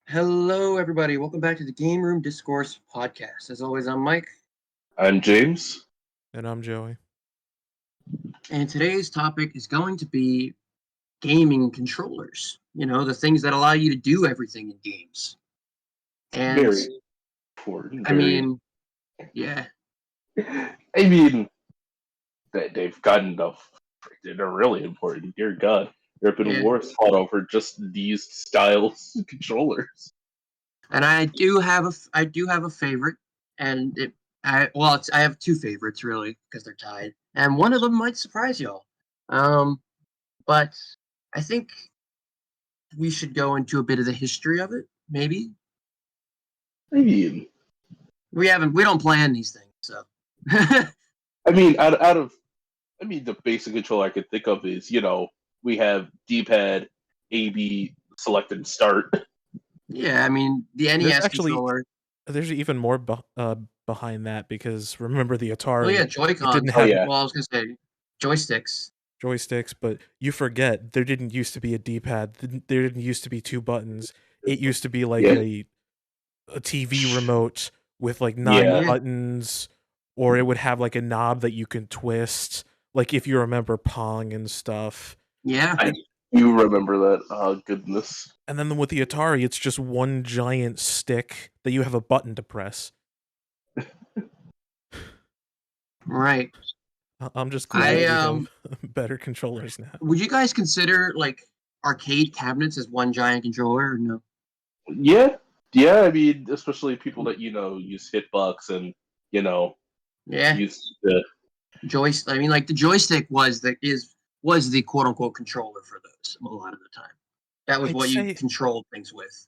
Hello, everybody. Welcome back to the Gameroom Discourse podcast. As always, I'm Mike, I'm James. And I'm Joey. and today's topic is going to be gaming controllers. You know, the things that allow you to do everything in games. And Very important. I mean, yeah, I mean, they've gotten enough. They're really important. Dear God, there have been yeah. wars fought over just these styles of controllers. And I do have a favorite, and I have two favorites really because they're tied, and one of them might surprise y'all. Um, but I think we should go into a bit of the history of it, maybe. I mean, We don't plan these things, so. the basic controller I could think of is we have D-pad, AB, select and start. Yeah, I mean the There's NES controller. There's even more behind that because remember the Atari? Oh yeah, It Joy-Cons. didn't have Well, I was gonna say joysticks. joysticks, but you forget there didn't used to be a D-pad. There didn't used to be two buttons. It used to be like Yeah. a TV remote with like 9 Yeah. buttons, or it would have like a knob that you can twist. Like if you remember Pong and stuff. Yeah, You remember that? Oh, goodness. And then with the Atari, it's just one giant stick that you have a button to press. right. I'm just glad we I have better controllers now. would you guys consider like arcade cabinets as one giant controller or no? Yeah. I mean, especially people that use hitbox and Yeah, use the joystick. I mean, like the joystick was the quote unquote controller for those a lot of the time. That was I'd what you say- controlled things with.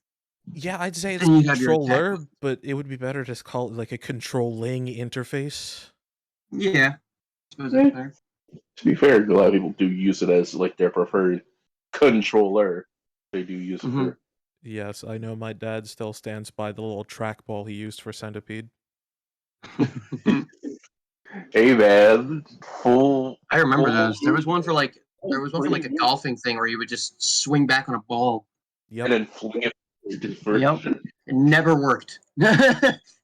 Yeah, I'd say it's Then a you have your attack controller, buttons. but it would be better to call it like a controlling interface. Yeah, I suppose that's fair. To be fair, a lot of people do use it as like their preferred controller. They do use it for. Yes, I know my dad still stands by the little trackball he used for Centipede. Hey man, full. I remember full those. There was one for like free a golfing thing where you would just swing back on a ball. Yep. and then fling it. Yep. It never worked.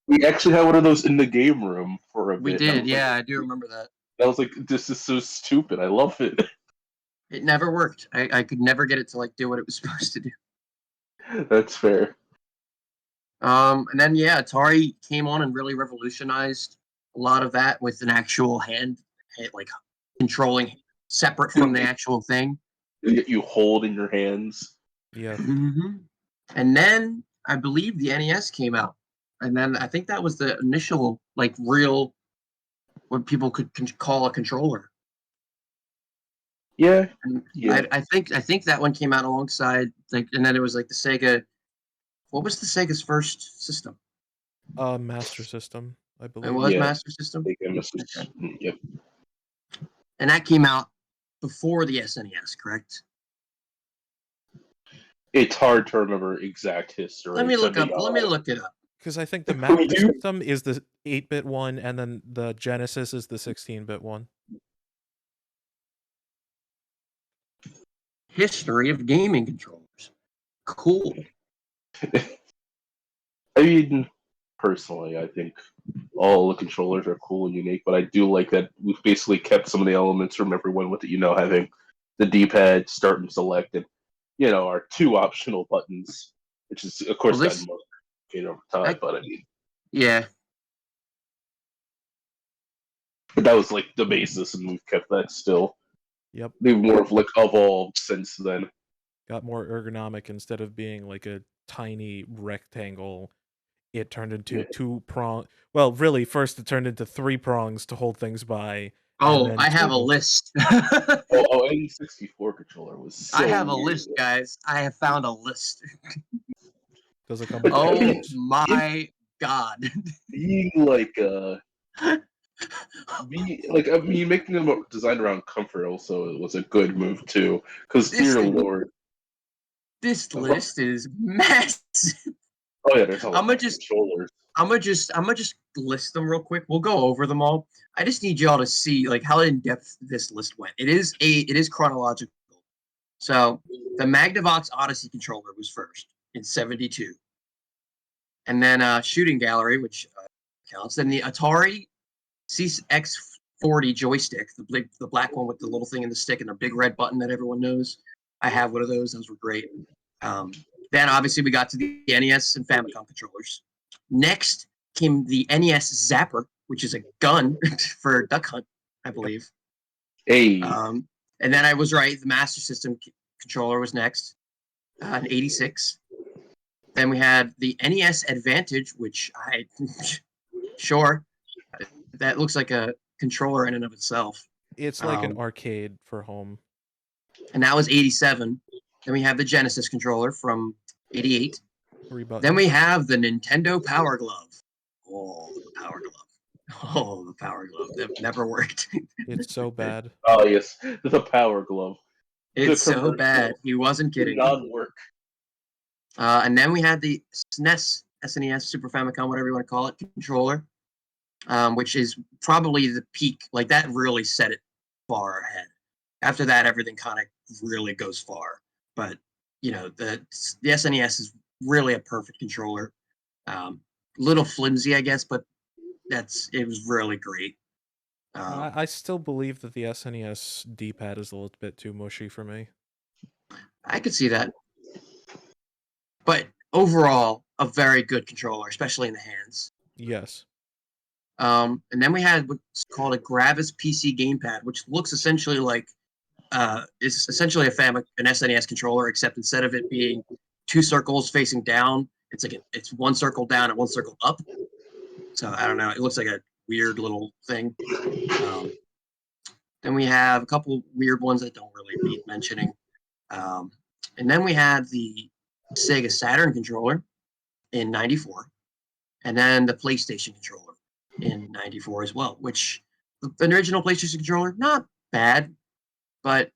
We actually had one of those in the game room for a bit. We and did, was yeah, like, I do remember that. I was like, this is so stupid. I love it. It never worked. I could never get it to like do what it was supposed to do. That's fair. And then yeah, Atari came on and really revolutionized a lot of that with an actual hand like controlling separate from the actual thing. You hold in your hands. Yeah. Mm-hmm. And then I believe the NES came out, and then I think that was the initial like real what people could call a controller. Yeah. And Yeah. I think that one came out alongside like, and then it was like the Sega. What was the Sega's first system? Master System, I believe. It was Yeah. Master System, Yep. and that came out before the SNES, correct? It's hard to remember exact history. Let me look it up. Because I think the Master System is the 8-bit one, and then the Genesis is the 16-bit one. History of gaming controllers. Cool. I mean, personally, I think all the controllers are cool and unique, but I do like that we've basically kept some of the elements from everyone with it, having the D-pad, start and select, and, our two optional buttons, which is, of course, Well, gotten more complicated over time, but I mean, Yeah. but that was like the basis, and we've kept that still. Yep. They've more of like evolved since then. Got more ergonomic instead of being like a tiny rectangle. It turned into two prong. Well, really, first it turned into 3 prongs to hold things by. Oh, I have a list. Oh, N64 controller was so I have a weird. list, guys. I have found a list. Does it come with Oh cartridge? my god. Being making them designed around comfort also was a good move too. Because dear lord, This list is massive. oh yeah, there's a lot of controllers. I'm gonna just list them real quick. We'll go over them all. I just need y'all to see like how in depth this list went. It is chronological. So the Magnavox Odyssey controller was first in '72. and then Shooting Gallery, which counts. Then the Atari CX40 joystick, the black one with the little thing in the stick and the big red button that everyone knows. I have one of those. Those were great. Then obviously we got to the NES and Famicom controllers. Next came the NES Zapper, which is a gun for Duck Hunt, I believe. Hey, And then I was right. The Master System controller was next, in '86. Then we had the NES Advantage, which sure, that looks like a controller in and of itself. It's like an arcade for home. And that was '87. Then we have the Genesis controller from '88. 3 buttons. Then we have the Nintendo Power Glove. Oh, the Power Glove. Oh, the Power Glove. That never worked. It's so bad. oh yes, the Power Glove. It's so commercial bad. He wasn't Did kidding. not work. And then we had the SNES, Super Famicom, whatever you want to call it, controller, which is probably the peak. Like, that really set it far ahead. After that, everything kind of really goes far. But, you know, the SNES is really a perfect controller. Little flimsy, I guess, but it was really great. I still believe that the SNES D-pad is a little bit too mushy for me. I could see that. But overall, a very good controller, especially in the hands. Yes. And then we had what's called a Gravis PC gamepad, which looks essentially like is essentially an SNES controller, except instead of it being 2 circles facing down, it's 1 circle down and 1 circle up. So I don't know. It looks like a weird little thing. Then we have a couple weird ones that don't really need mentioning. And then we had the Sega Saturn controller in '94, and then the PlayStation controller in '94 as well, which the original PlayStation controller, not bad, but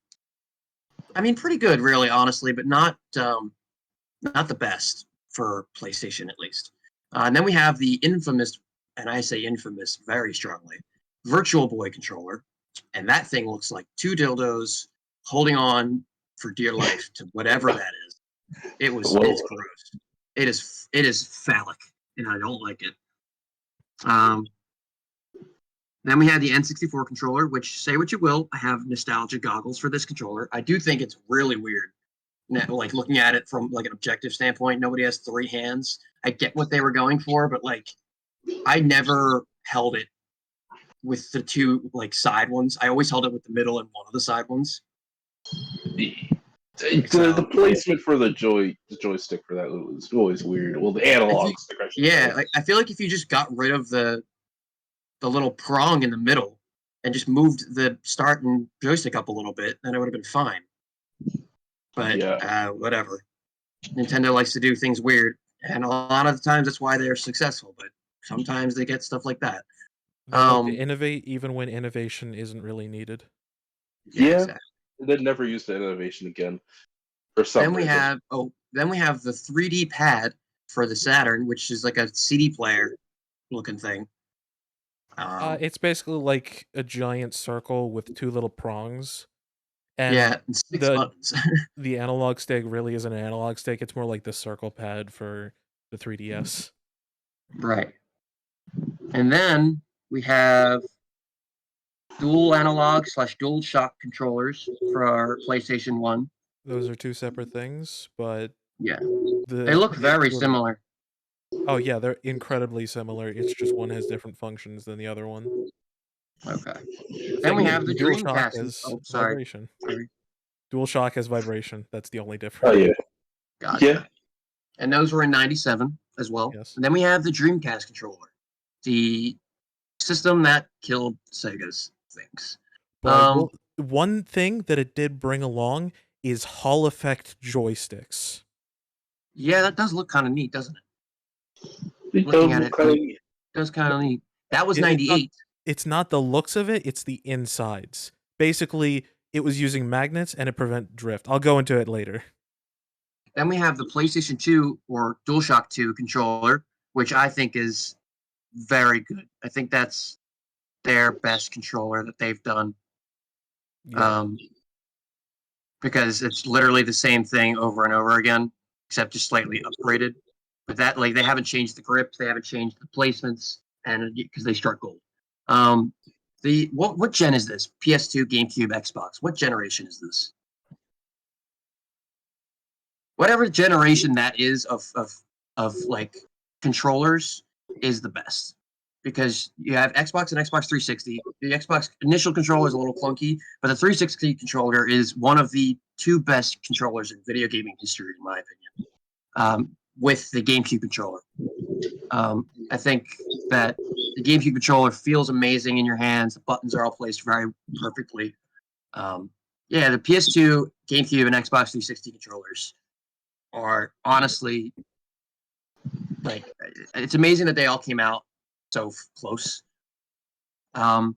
I mean, pretty good, really, honestly, but not the best for PlayStation, at least. And then we have the infamous, and I say infamous very strongly, Virtual Boy controller, and that thing looks like 2 dildos holding on for dear life to whatever that is. It's gross. It is phallic, and I don't like it. Then we had the N64 controller, which, say what you will, I have nostalgia goggles for this controller. I do think it's really weird. Like, looking at it from like an objective standpoint, nobody has 3 hands. I get what they were going for, but like, I never held it with the 2 like side ones. I always held it with the middle and one of the side ones. The placement for the joystick for that was always weird. Well, the analog stick, I should say. Like, I feel like if you just got rid of the little prong in the middle and just moved the start and joystick up a little bit, then it would have been fine. But whatever. Nintendo likes to do things weird, and a lot of the times that's why they're successful, but sometimes they get stuff like that. They like to innovate even when innovation isn't really needed. Yeah, exactly. They never used the innovation again. For some Then we have the 3D pad for the Saturn, which is like a CD player looking thing. It's basically like a giant circle with 2 little prongs. And and 6 buttons. The analog stick really isn't an analog stick. It's more like the circle pad for the 3DS. Right. And then we have dual analog / dual shock controllers for our PlayStation 1. Those are 2 separate things, but yeah, they look very similar. Oh yeah, they're incredibly similar. It's just one has different functions than the other one. Okay. Then we have the DualShock Dreamcast. has vibration. Sorry. DualShock has vibration. That's the only difference. Oh yeah. Gotcha. Yeah. And those were in '97 as well. Yes. And then we have the Dreamcast controller, the system that killed Sega's things. But one thing that it did bring along is Hall effect joysticks. Yeah, that does look kind of neat, doesn't it? It Looking at it, does kind of neat. That was '98. It's not the looks of it, it's the insides. Basically, it was using magnets and it prevent drift. I'll go into it later. Then we have the PlayStation 2 or DualShock 2 controller, which I think is very good. I think that's their best controller that they've done. Yeah. Because it's literally the same thing over and over again, except just slightly upgraded. But that they haven't changed the grips, they haven't changed the placements, and because they struck gold. What gen is this? PS2, GameCube, Xbox. What generation is this? Whatever generation that is of controllers is the best, because you have Xbox and Xbox 360. The Xbox initial controller is a little clunky, but the 360 controller is one of the two best controllers in video gaming history, in my opinion. With the GameCube controller, I think that the GameCube controller feels amazing in your hands. The buttons are all placed very perfectly. The PS2, GameCube, and Xbox 360 controllers are honestly it's amazing that they all came out so close. But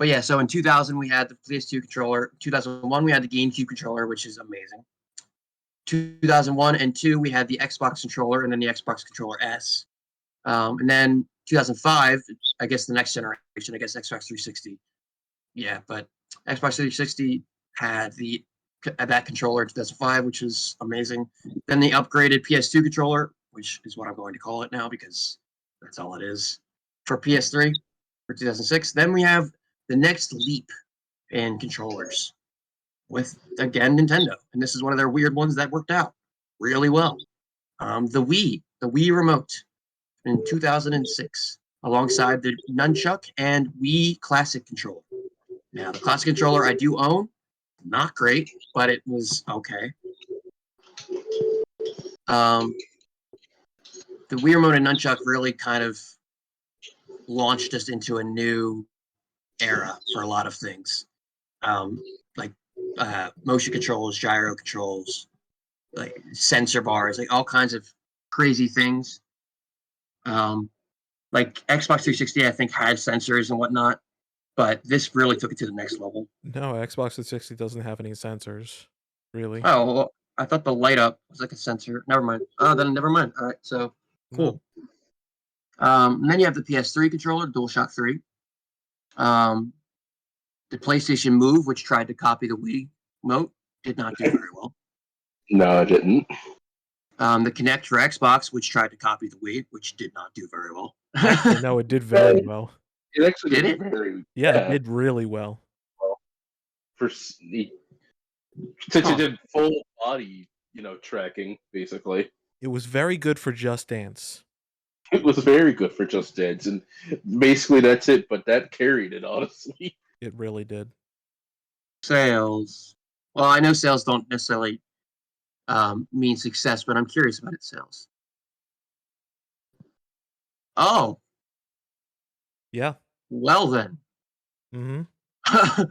yeah, so in 2000 we had the PS2 controller. 2001 we had the GameCube controller, which is amazing. 2001 and 2 we had the Xbox controller, and then the Xbox controller S. And then 2005, I guess the next generation, I guess Xbox 360. Yeah, but Xbox 360 had that controller in 2005, which is amazing. Then the upgraded PS2 controller, which is what I'm going to call it now because that's all it is, for PS3 for 2006. Then we have the next leap in controllers with, again, Nintendo. And this is one of their weird ones that worked out really well. The Wii remote in 2006, alongside the Nunchuck and Wii Classic controller. Now, the Classic controller I do own. Not great, but it was okay. The Wii remote and Nunchuck really kind of launched us into a new era for a lot of things. Motion controls, gyro controls, like sensor bars, like all kinds of crazy things. Like Xbox 360, I think, had sensors and whatnot, but this really took it to the next level. No, Xbox 360 doesn't have any sensors, really. Oh, well, I thought the light up was like a sensor. Never mind. Oh, then never mind. All right, so cool. And then you have the PS3 controller, DualShock 3. The PlayStation Move, which tried to copy the Wii remote, did not do very well. No, I didn't. The Kinect for Xbox, which tried to copy the Wii, which did not do very well. Actually, no, it did very well. It actually Did it? It did really well. Since it did full body, tracking, basically. It was very good for Just Dance. It was very good for Just Dance, and basically that's it, but that carried it, honestly. It really did. Sales. Well, I know sales don't necessarily mean success, but I'm curious about its sales. Oh. Yeah. Well then. Mm-hmm.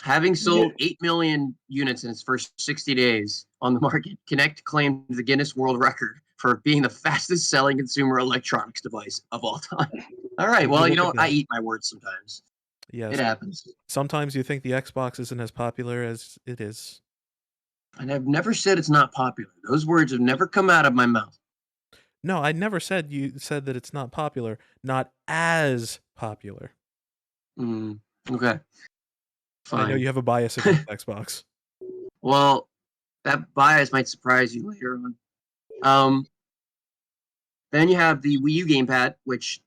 Having sold 8 million units in its first 60 days on the market, Kinect claimed the Guinness World Record for being the fastest selling consumer electronics device of all time. All right, well, I eat my words sometimes. Yes. It happens. Sometimes you think the Xbox isn't as popular as it is. And I've never said it's not popular. Those words have never come out of my mouth. No, I never said you said that it's not popular. Not as popular. Okay. Fine. I know you have a bias against Xbox. Well, that bias might surprise you later on. Then you have the Wii U gamepad, which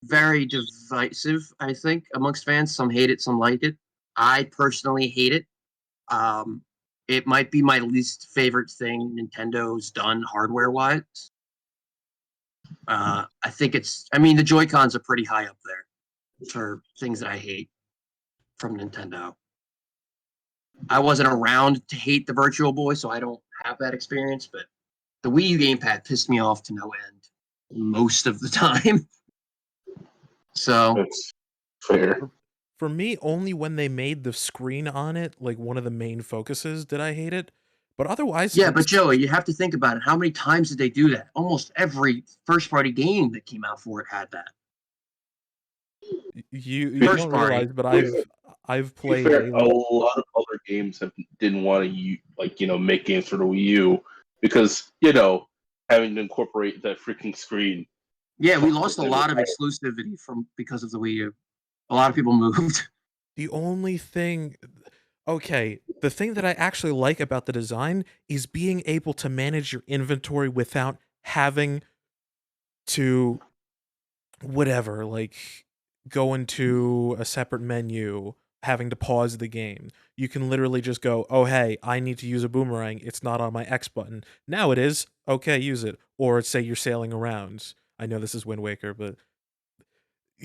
very divisive, I think, amongst fans. Some hate it, some like it. I personally hate it. It might be my least favorite thing Nintendo's done hardware-wise. I think the Joy-Cons are pretty high up there for things that I hate from Nintendo. I wasn't around to hate the Virtual Boy, so I don't have that experience, but the Wii U gamepad pissed me off to no end most of the time. So that's fair. For me, only when they made the screen on it, like one of the main focuses, did I hate it. But otherwise... Yeah, but Joey, you have to think about it. How many times did they do that? Almost every first-party game that came out for it had that. You don't realize, but I've played a lot of other games didn't want to make games for the Wii U because having to incorporate that freaking screen. Yeah, we lost a lot of exclusivity because of the Wii U. A lot of people moved. The only thing, the thing that I actually like about the design is being able to manage your inventory without having to whatever, like go into a separate menu, having to pause the game. You can literally just go, "Oh hey, I need to use a boomerang. It's not on my X button. Now it is. Okay, use it." Or say you're sailing around. I know this is Wind Waker, but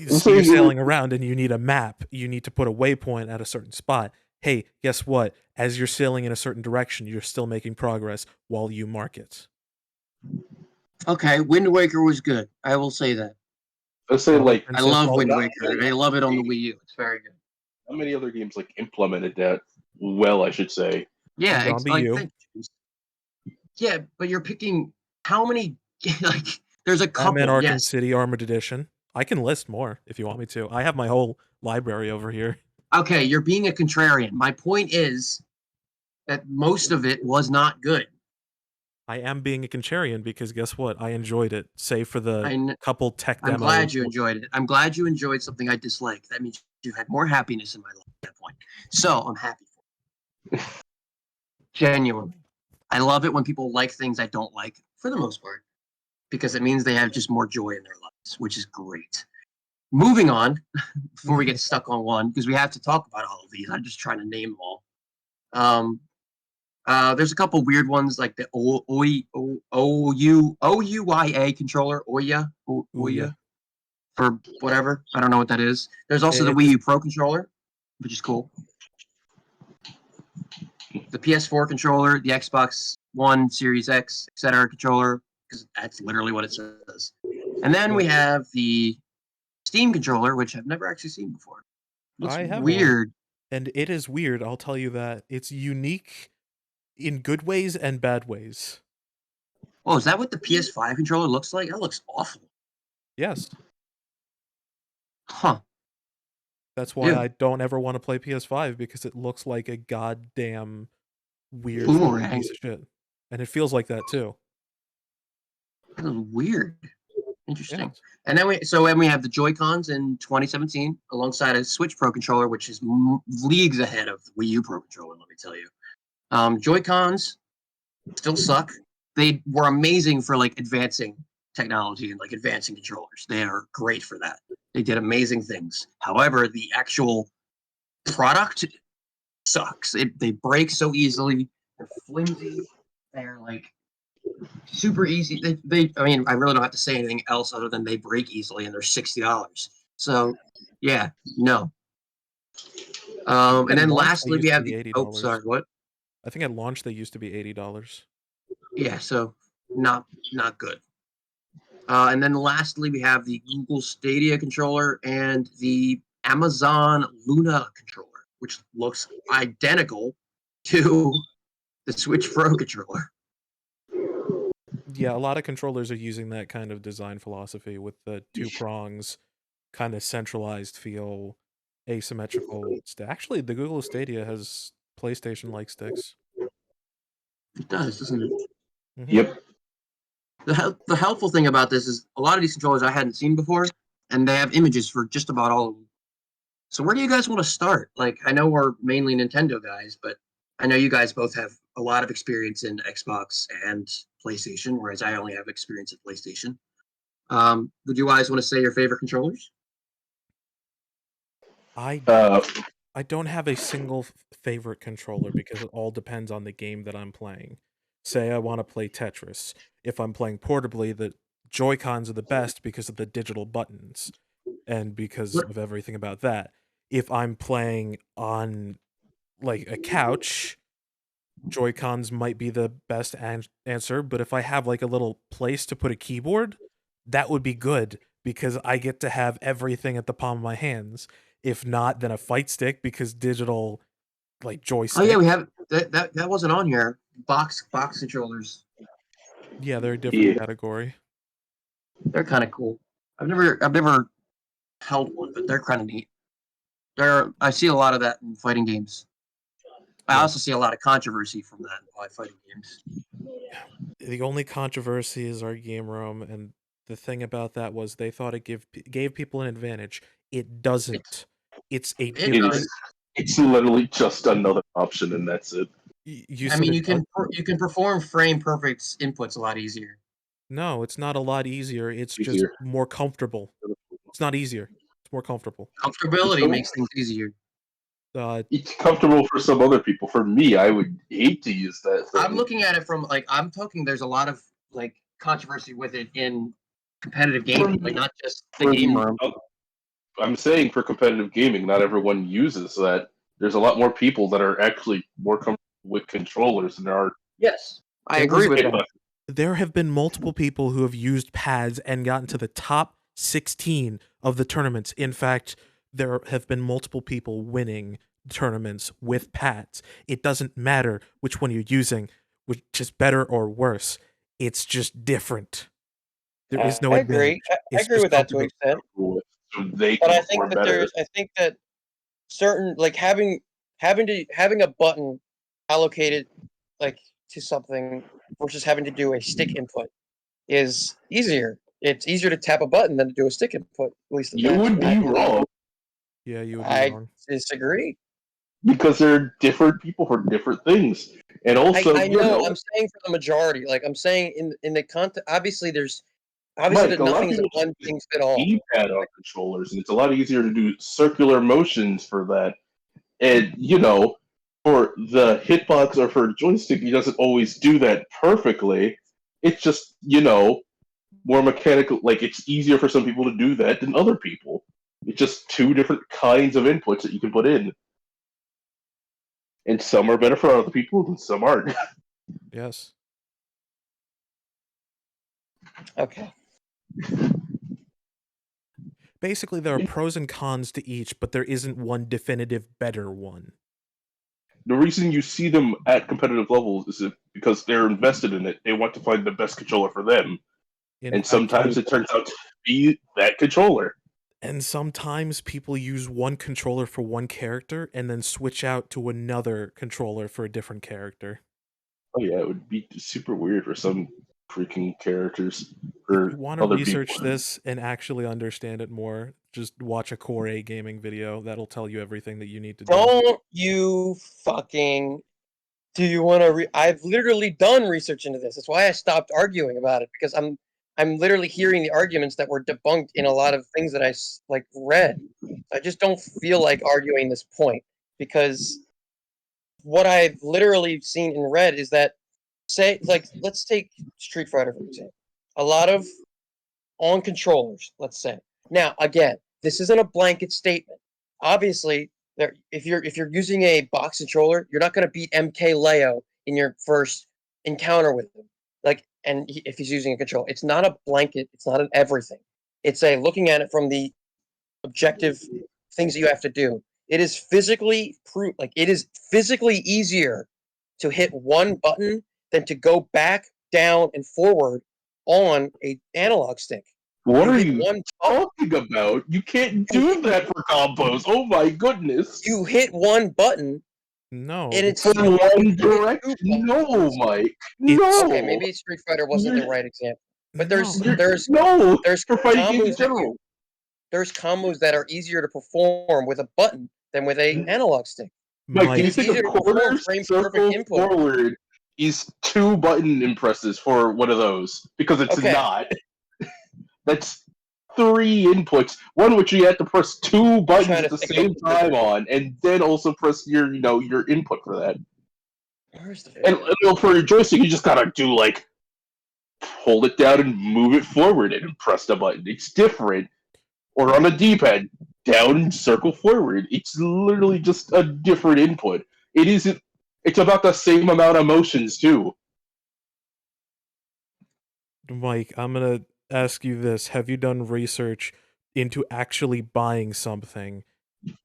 So you're you sailing around and you need a map. You need to put a waypoint at a certain spot. Hey, guess what? As you're sailing in a certain direction, you're still making progress while you mark it. Okay, Wind Waker was good. I will say that. let's say Twilight like I Princess love also. Wind not Waker. many I love it on the games- Wii U. It's very good. how many other games like implemented that well, I should say. Yeah, Zombie like U. yeah, but you're picking how many? Like, there's a Batman couple. Arkham Yes. City Armored Edition. I can list more if you want me to. I have my whole library over here. Okay, you're being a contrarian. My point is that most of it was not good. I am being a contrarian because guess what? I enjoyed it, save for the I, couple tech I'm demos. glad you enjoyed it. I'm glad you enjoyed something I disliked. That means you had more happiness in my life at that point. So I'm happy for you. Genuinely. I love it when people like things I don't like, for the most part, because it means they have just more joy in their lives, which is great. Moving on, before we get stuck on one, because we have to talk about all of these. I'm just trying to name them all. There's a couple weird ones like the OUYA controller, Ouya, for whatever. I don't know what that is. There's also the It Wii is- U Pro controller, which is cool. The PS4 controller, the Xbox One, Series X, etc. controller, because that's literally what it says. And then we have the Steam controller, which I've never actually seen before. Looks I have weird. one, and it is weird. I'll tell you that it's unique in good ways and bad ways. Oh, is that what the PS5 controller looks like? That looks awful. Yes, Huh. that's why Ew. I don't ever want to play PS5 because it looks like a goddamn weird fucking Boomerang. piece of shit, and it feels like that too. That was weird. Interesting. Yes. And then we have the Joy-Cons in 2017 alongside a Switch Pro controller, which is leagues ahead of the Wii U Pro controller, let me tell you. Joy-Cons still suck. They were amazing for like advancing technology and like advancing controllers. They are great for that. They did amazing things. However, the actual product sucks. They break so easily. They're flimsy. They're like super easy. I mean, I really don't have to say anything else other than they break easily and they're $60. So yeah, no. And At then launch, they lastly we used to have be the $80. sorry, what? I think at launch they used to be $80. Yeah, so not good. And then lastly we have the Google Stadia controller and the Amazon Luna controller, which looks identical to the Switch Pro controller. Yeah, a lot of controllers are using that kind of design philosophy with the two prongs, kind of centralized feel, asymmetrical. Actually, the Google Stadia has PlayStation-like sticks. It does, doesn't it? Mhm. Yep. The helpful thing about this is a lot of these controllers I hadn't seen before, and they have images for just about all of them. So where do you guys want to start? Like, I know we're mainly Nintendo guys, but I know you guys both have a lot of experience in Xbox and PlayStation, whereas I only have experience at PlayStation. Would you guys want to say your favorite controllers? I Uh, I don't have a single favorite controller because it all depends on the game that I'm playing. Say I want to play Tetris. If I'm playing portably, the Joy-Cons are the best because of the digital buttons and because What? of everything about that. If I'm playing on like a couch, Joy-Cons might be the best answer, but if I have like a little place to put a keyboard, that would be good because I get to have everything at the palm of my hands. If not, then a fight stick because digital like Oh joystick. yeah, we have that wasn't on here. Box controllers. Yeah, they're a different yeah. category. They're kind of cool. I've never held one, but they're kind of neat. I see a lot of that in fighting games. I Yeah. also see a lot of controversy from that in fighting games. The only controversy is our Gameroom, and the thing about that was they thought it gave people an advantage. It doesn't. It's a It It different. does. is. It's literally just another option, and that's it. You I said mean, it you can perform frame perfect inputs a lot easier. No, it's not a lot easier. It's just Easier. more comfortable. It's not easier. It's more comfortable. Comfortability So makes things easier. it's comfortable for some other people. For me, I would hate to use that I'm thing. looking at it from like I'm talking. There's a lot of like controversy with it in competitive gaming, like not just the game room. I'm saying for competitive gaming, not everyone uses that. There's a lot more people that are actually more comfortable with controllers than there are. Yes, I There agree was with Hey, that. there have been multiple people who have used pads and gotten to the top 16 of the tournaments. In fact, there have been multiple people winning tournaments with pads. It doesn't matter which one you're using, which is better or worse. It's just different. There is no I advantage. agree. I It's agree just with that to an comfortable. extent, with, so they but can perform better. I think that certain like having a button allocated like to something versus having to do a stick input is easier. It's easier to tap a button than to do a stick input. At least You that's would my be opinion. wrong Yeah, you would be I wrong. disagree. because they're different people for different things, and also I know. I'm saying for the majority. Like I'm saying in the content. Obviously Mike, that a lot of nothing's a people just one thing fit all. D-pad on controllers, and it's a lot easier to do circular motions for that. And for the hitbox or for a joystick, he doesn't always do that perfectly. It's just more mechanical. Like it's easier for some people to do that than other people. It's just two different kinds of inputs that you can put in, and some are better for other people, and some aren't. Yes. Okay. Basically, there are pros and cons to each, but there isn't one definitive better one. The reason you see them at competitive levels is because they're invested in it. They want to find the best controller for them, In and fact, sometimes it turns out to be that controller. and sometimes people use one controller for one character and then switch out to another controller for a different character. Oh yeah, it would be super weird for some freaking characters If for you want to other research people. this and actually understand it more, just watch a Core A gaming video. That'll tell you everything that you need to do. Don't you fucking do you want to I've literally done research into this. That's why I stopped arguing about it because I'm literally hearing the arguments that were debunked in a lot of things that I like read. I just don't feel like arguing this point because what I've literally seen and read is that say like let's take Street Fighter for example. A lot of on controllers, let's say. Now, again, this isn't a blanket statement. Obviously, if you're using a box controller, you're not going to beat MK Leo in your first encounter with him. Like, and if he's using a control, it's not a blanket. It's not an everything. It's a looking at it from the objective things that you have to do. It is physically like it is physically easier to hit one button than to go back, down, and forward on a analog stick. What You are hit you one button. talking about? You can't do that for combos. Oh my goodness! You hit one button, No, and For it's one you hit direction? two No, buttons. Mike. it's Okay, No. maybe Street Fighter wasn't the You're, right example, but no. no. there's For fighting games in combos that general. there's combos that are easier to perform with a button than with a analog stick. Mike, do Mike, you It's think a easier to perform quarter frame perfect circle input. forward is two button impresses for one of those? Because it's Okay, not. That's three inputs. One which you have to press two I'm buttons trying at to the think of same time on, and then also press your input for that. where's the And video? for your joystick, you just gotta do like hold it down and move it forward and press the button. It's different. Or on a D-pad, down, circle forward. It's literally just a different input. It isn't. It's about the same amount of motions too. Mike, I'm gonna ask you this. Have you done research into actually buying something,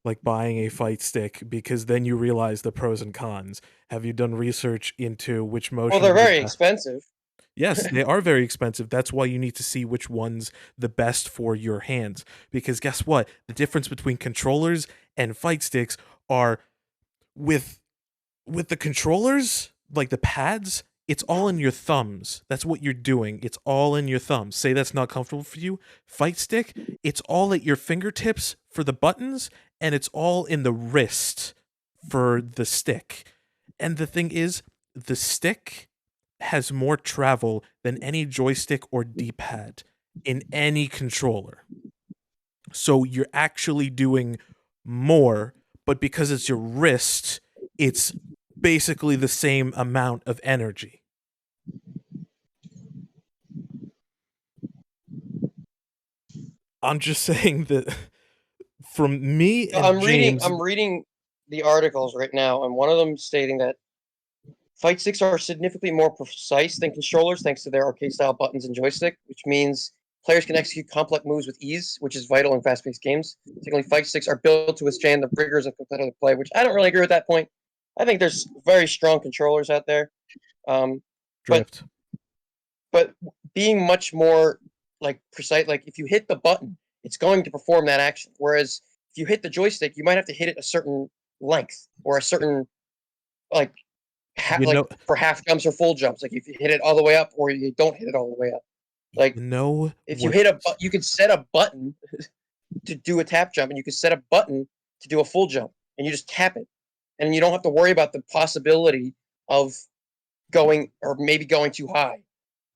like buying a fight stick? Because then you realize the pros and cons. Have you done research into which Well, motion they're are the very best? expensive. Yes, they are very expensive. That's why you need to see which one's the best for your hands. Because guess what? The difference between controllers and fight sticks are with the controllers, like the pads, it's all in your thumbs. That's what you're doing. It's all in your thumbs. Say that's not comfortable for you. Fight stick, it's all at your fingertips for the buttons, and it's all in the wrist for the stick. And the thing is, the stick has more travel than any joystick or D-pad in any controller. So you're actually doing more, but because it's your wrist, it's basically the same amount of energy. I'm just saying that from me and James, I'm reading the articles right now, and one of them stating that fight sticks are significantly more precise than controllers thanks to their arcade-style buttons and joystick, which means players can execute complex moves with ease, which is vital in fast-paced games. Secondly, fight sticks are built to withstand the rigors of competitive play, which I don't really agree with that point. I think there's very strong controllers out there, but drift. but being much more like precise, like if you hit the button, it's going to perform that action. Whereas if you hit the joystick, you might have to hit it a certain length or a certain like like for half jumps or full jumps. Like if you hit it all the way up or you don't hit it all the way up. Like if you hit you could set a button to do a tap jump, and you could set a button to do a full jump, and you just tap it, and you don't have to worry about the possibility of going or maybe going too high.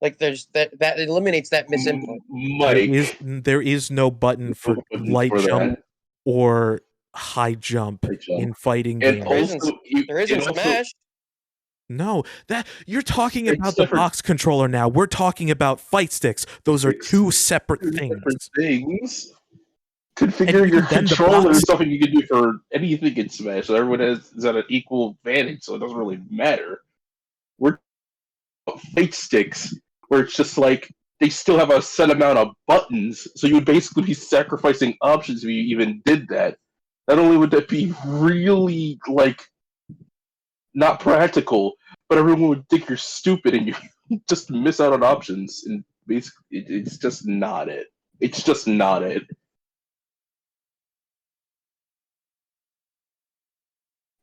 Like there's that eliminates that misinput. Mike, there is no button for light jump or high jump in fighting games. There isn't Smash. No, that you're talking about the box controller now. We're talking about fight sticks. Those are two separate things. Configure your controller is something you can do for anything in Smash. So everyone is at an equal advantage, so it doesn't really matter. We're fight sticks where it's just like they still have a set amount of buttons, so you would basically be sacrificing options if you even did that. Not only would that be really like not practical, but everyone would think you're stupid and you just miss out on options. And basically, it's just not it. It's just not it.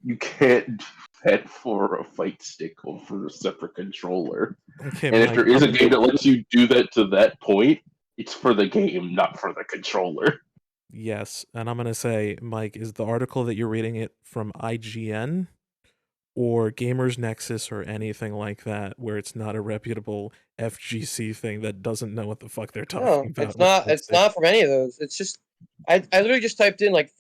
You can't do that for a fight stick or for a separate controller. Okay, and if there is a game that lets you do that to that point, it's for the game, not for the controller. Yes, and I'm going to say, Mike, is the article that you're reading it from IGN or Gamers Nexus or anything like that, where it's not a reputable FGC thing that doesn't know what the fuck they're talking about? It's not from any of those. It's just I literally just typed in like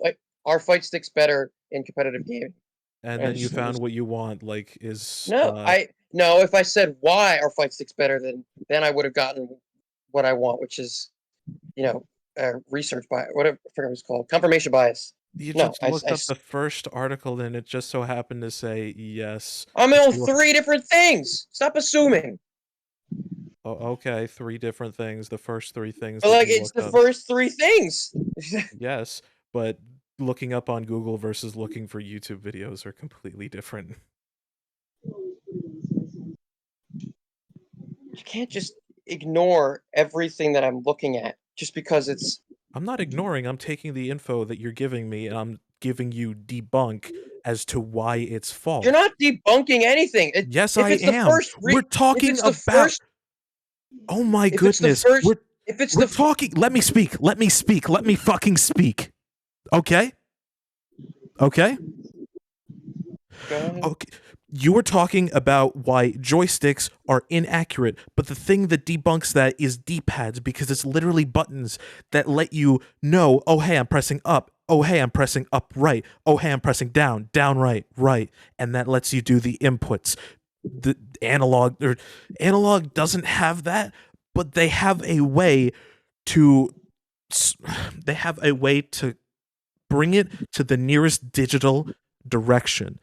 are fight sticks better in competitive gaming? And then you found what you want, like is no. If I said why are fight sticks better, then I would have gotten what I want, which is research bias, whatever I forget what it's called, confirmation bias. You just looked up the first article and it just so happened to say yes. I'm on 3 different things. Stop assuming. Oh, okay, 3 different things. The first 3 things. But like it's the first 3 things. Yes, but looking up on Google versus looking for YouTube videos are completely different. You can't just ignore everything that I'm looking at just because it's... I'm not ignoring. I'm taking the info that you're giving me and I'm giving you debunk as to why it's false. You're not debunking anything. Yes, I am. We're talking about... Oh my goodness. We're talking... Let me speak. Let me speak. Let me fucking speak. Okay? Okay? Okay. You were talking about why joysticks are inaccurate, but the thing that debunks that is D-pads, because it's literally buttons that let you know, oh, hey, I'm pressing up. Oh, hey, I'm pressing up right. Oh, hey, I'm pressing down right, right. And that lets you do the inputs. The analog doesn't have that, but they have a way to bring it to the nearest digital direction.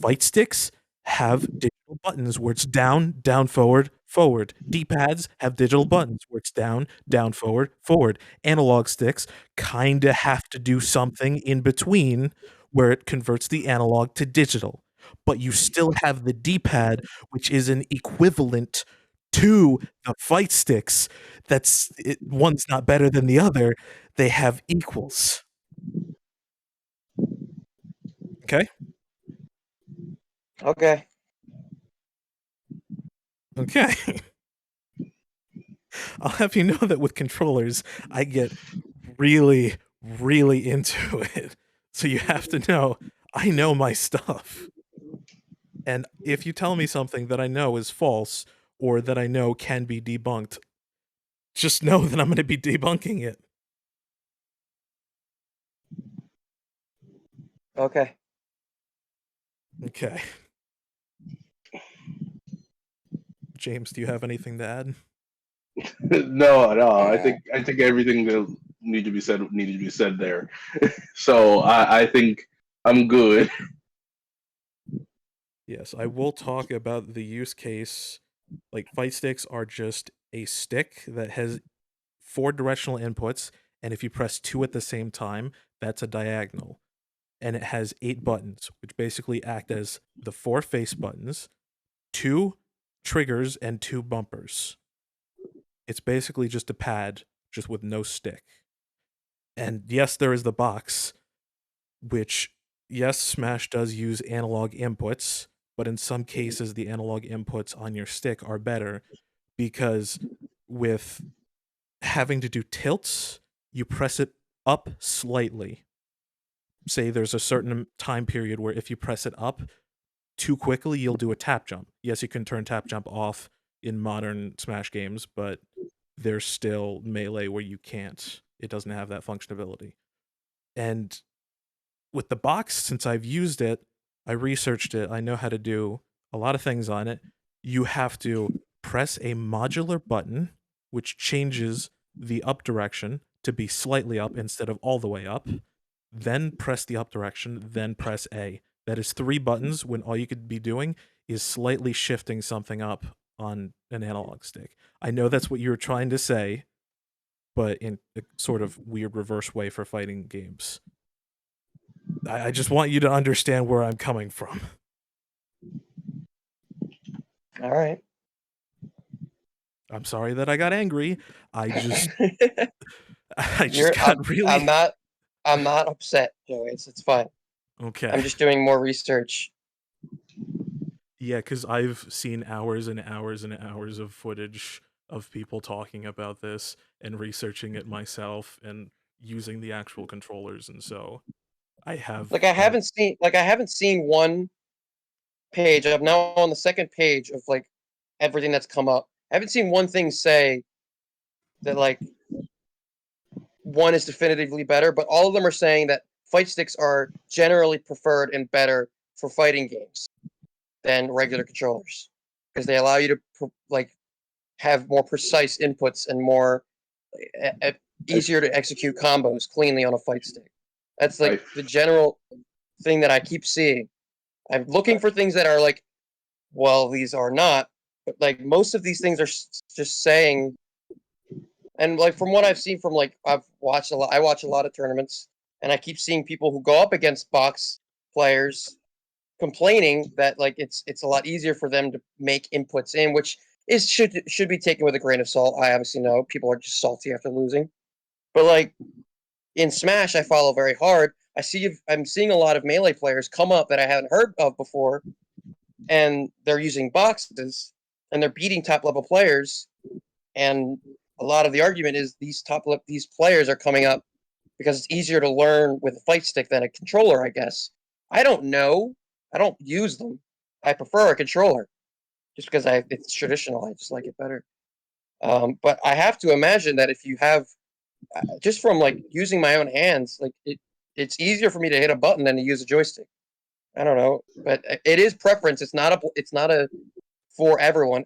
Fight sticks have digital buttons where it's down, forward, forward. D-pads have digital buttons where it's down, forward, forward. Analog sticks kind of have to do something in between where it converts the analog to digital. But you still have the D-pad, which is an equivalent to the fight sticks. One's not better than the other. They have equals. Okay? Okay. I'll have you know that with controllers, I get really, really into it. So you have to know, I know my stuff. And if you tell me something that I know is false or that I know can be debunked, just know that I'm going to be debunking it. Okay. Okay. James, do you have anything to add? No, I think everything that needed to be said there. So I think I'm good. Yes, I will talk about the use case. Like, fight sticks are just a stick that has 4 directional inputs, and if you press 2 at the same time, that's a diagonal. And it has 8 buttons, which basically act as the 4 face buttons, 2 triggers, and 2 bumpers. It's basically just a pad, just with no stick. And yes, there is the box, which, yes, Smash does use analog inputs, but in some cases, the analog inputs on your stick are better because with having to do tilts, you press it up slightly. Say there's a certain time period where if you press it up too quickly, you'll do a tap jump. Yes, you can turn tap jump off in modern Smash games, but there's still Melee where you can't. It doesn't have that functionality. And with the box, since I've used it, I researched it, I know how to do a lot of things on it. You have to press a modular button, which changes the up direction to be slightly up instead of all the way up. Then press the up direction, then press A. That is 3 buttons when all you could be doing is slightly shifting something up on an analog stick. I know that's what you were trying to say, but in a sort of weird reverse way for fighting games. I just want you to understand where I'm coming from. All right. I'm sorry that I got angry. I just You're. got really I'm not upset, Joey. It's fine. okay. I'm just doing more research. Yeah, because I've seen hours and hours and hours of footage of people talking about this and researching it myself and using the actual controllers, and so I have Like I haven't seen one page. I'm now on the second page of like everything that's come up. I haven't seen one thing say that like one is definitively better, but all of them are saying that fight sticks are generally preferred and better for fighting games than regular controllers because they allow you to like have more precise inputs and more easier to execute combos cleanly on a fight stick. That's I like the general thing that I keep seeing. I'm looking for things that are like, well, these are not, but like most of these things are just saying. And like from what I've seen from like I've watched a lot, I watch a lot of tournaments, and I keep seeing people who go up against box players complaining that like it's a lot easier for them to make inputs in, which is should be taken with a grain of salt. I obviously know people are just salty after losing, but like in Smash, I follow very hard. I'm seeing a lot of Melee players come up that I haven't heard of before, and they're using boxes and they're beating top level players. And a lot of the argument is these players are coming up because it's easier to learn with a fight stick than a controller, I guess. I don't know. I don't use them. I prefer a controller just because it's traditional. I just like it better. But I have to imagine that if you have just from like using my own hands, like it's easier for me to hit a button than to use a joystick. I don't know, but it is preference. It's not a for everyone.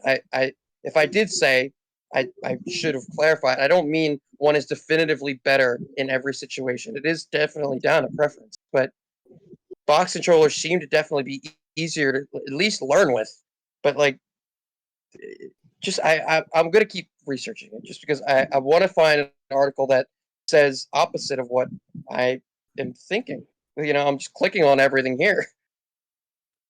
If I did say I should have clarified. I don't mean one is definitively better in every situation. It is definitely down to preference, but box controllers seem to definitely be easier to at least learn with. But like, just I'm gonna keep researching it just because I want to find an article that says opposite of what I am thinking. You know, I'm just clicking on everything here.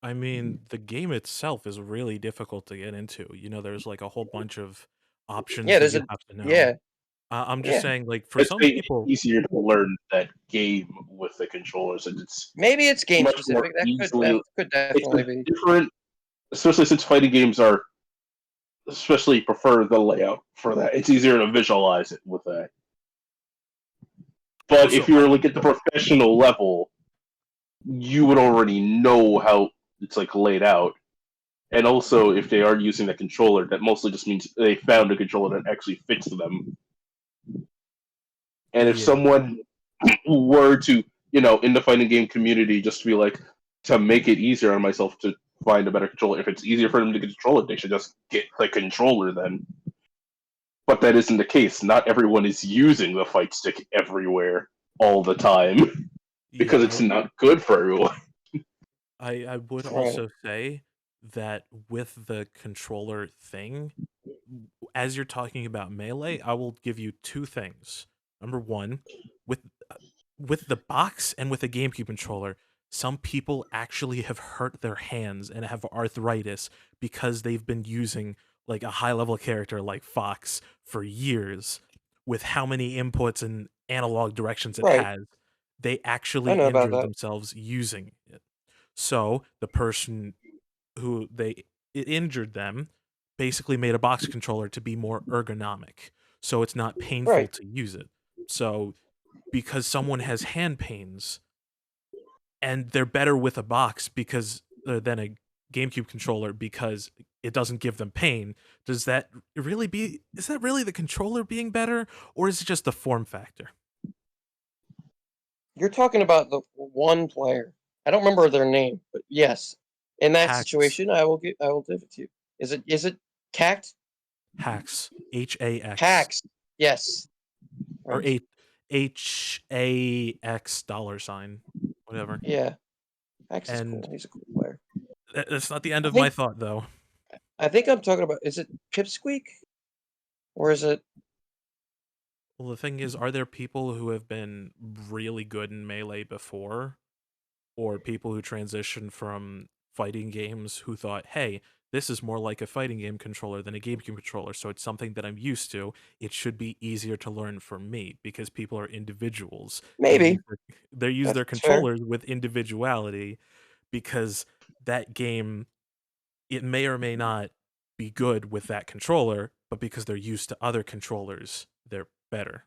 I mean, the game itself is really difficult to get into. There's like a whole bunch of options Yeah, that there's you a have to know. yeah I'm just yeah. saying, like, for it's some made it people, easier to learn that game with the controllers, and it's Maybe it's game much more specific. That easily. could It's definitely a be. different, especially since fighting games are especially prefer the layout for that. It's easier to visualize it with that. But also, if you're like at the professional level, you would already know how it's like laid out. And also, if they are using a controller, that mostly just means they found a controller that actually fits them. And if Yeah. someone were to, in the fighting game community, just to be like, to make it easier on myself to find a better controller, if it's easier for them to get a controller, they should just get the controller then. But that isn't the case. Not everyone is using the fight stick everywhere all the time because Yeah. it's not good for everyone. I would Right. also say that with the controller thing, as you're talking about Melee, I will give you two things. Number one, with with the box and with the GameCube controller, some people actually have hurt their hands and have arthritis because they've been using like a high level character like Fox for years with how many inputs and analog directions it Right. has. They I actually know about injure that. themselves using it. So the person who it injured them basically made a box controller to be more ergonomic, so it's not painful Right. to use it. So because someone has hand pains and they're better with a box because than a GameCube controller because it doesn't give them pain, is that really the controller being better, or is it just the form factor? You're talking about the one player. I don't remember their name, but yes, in that Hacks, situation, I will give it to you. Is it Cact? hacks, HAX Hacks. Yes. or Right. HAX dollar sign, whatever. Yeah. Hacks is And cool. He's a cool player. that's not the end I of my think thought, though. I think I'm talking about. Is it Pipsqueak or is it? Well, the thing is, are there people who have been really good in Melee before, or people who transitioned from fighting games who thought, hey, this is more like a fighting game controller than a GameCube controller, so it's something that I'm used to. It should be easier to learn for me because people are individuals. Maybe They use that's their fair. controllers with individuality because that game, it may or may not be good with that controller, but because they're used to other controllers, they're better.